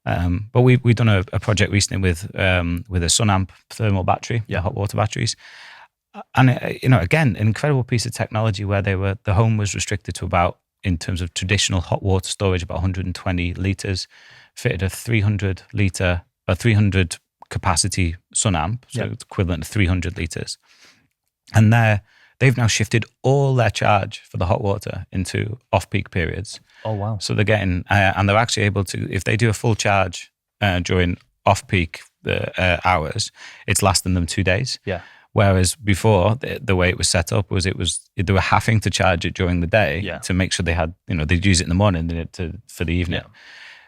But we've done a project recently with a SunAmp thermal battery, hot water batteries, and again, an incredible piece of technology where the home was restricted to about, in terms of traditional hot water storage, about 120 litres, fitted a 300 capacity SunAmp, so it's equivalent to 300 litres, and they've now shifted all their charge for the hot water into off-peak periods. Oh, wow. So they're getting, and they're actually able to, if they do a full charge during off-peak hours, it's lasting them 2 days. Yeah. Whereas before, the way it was set up was they were having to charge it during the day to make sure they had, they'd use it in the morning for the evening. Yeah.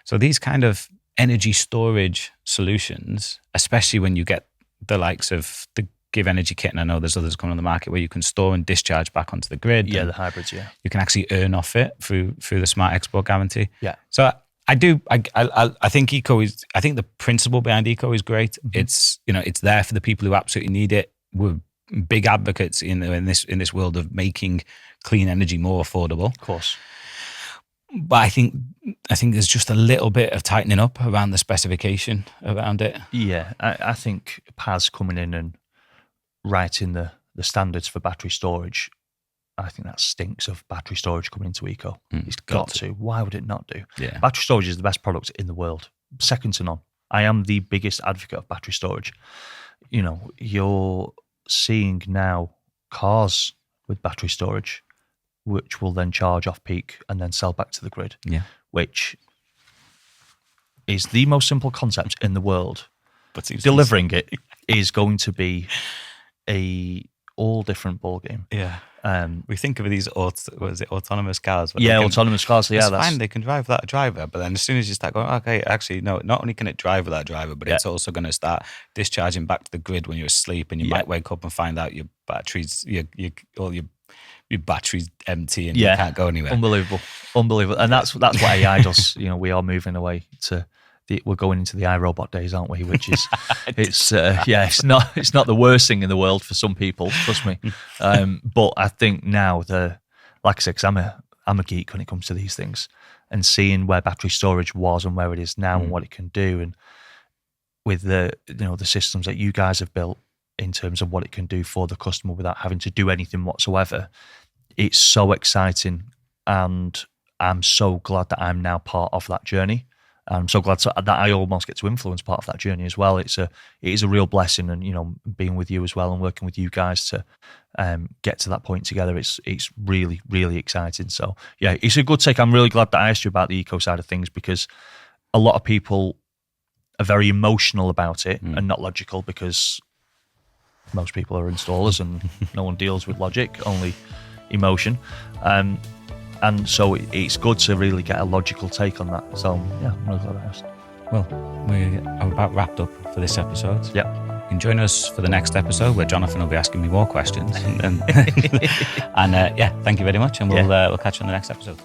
So these kind of energy storage solutions, especially when you get the likes of the Give Energy Kit, and I know there's others coming on the market where you can store and discharge back onto the grid. Yeah, the hybrids, you can actually earn off it through the smart export guarantee. Yeah. So I think Eco is, I think the principle behind Eco is great. Mm-hmm. It's there for the people who absolutely need it. We're big advocates in this world of making clean energy more affordable. Of course. But I think there's just a little bit of tightening up around the specification around it. Yeah, I think PAS coming in and writing the standards for battery storage, I think that stinks of battery storage coming into Eco. It's got to. Why would it not do? Yeah. Battery storage is the best product in the world, second to none. I am the biggest advocate of battery storage. You're seeing now cars with battery storage, which will then charge off peak and then sell back to the grid. Yeah. Which is the most simple concept in the world. But delivering it is going to be a all different ball game. Yeah. We think of these autonomous cars? Autonomous cars. Yeah, that's fine. They can drive without a driver, but then as soon as you start going, okay, actually, no. Not only can it drive without a driver, but it's also going to start discharging back to the grid when you're asleep, and you might wake up and find out your batteries, all your battery's empty, and you can't go anywhere. Unbelievable, and that's what AI does. We are moving away to. We're going into the iRobot days, aren't we? Which is, it's not the worst thing in the world for some people, trust me. But I think now like I said, because I'm a geek when it comes to these things, and seeing where battery storage was and where it is now and what it can do, and with the systems that you guys have built in terms of what it can do for the customer without having to do anything whatsoever, it's so exciting, and I'm so glad that I'm now part of that journey. I'm so glad that I almost get to influence part of that journey as well. It is a real blessing, and being with you as well and working with you guys to get to that point together. It's really, really exciting. So yeah, it's a good take. I'm really glad that I asked you about the Eco side of things, because a lot of people are very emotional about it and not logical, because most people are installers and no one deals with logic, only emotion. And so it's good to really get a logical take on that. So, yeah, I'm really glad I asked. Well, we are about wrapped up for this episode. Yeah. And join us for the next episode where Jonathan will be asking me more questions. And thank you very much. And we'll catch you on the next episode.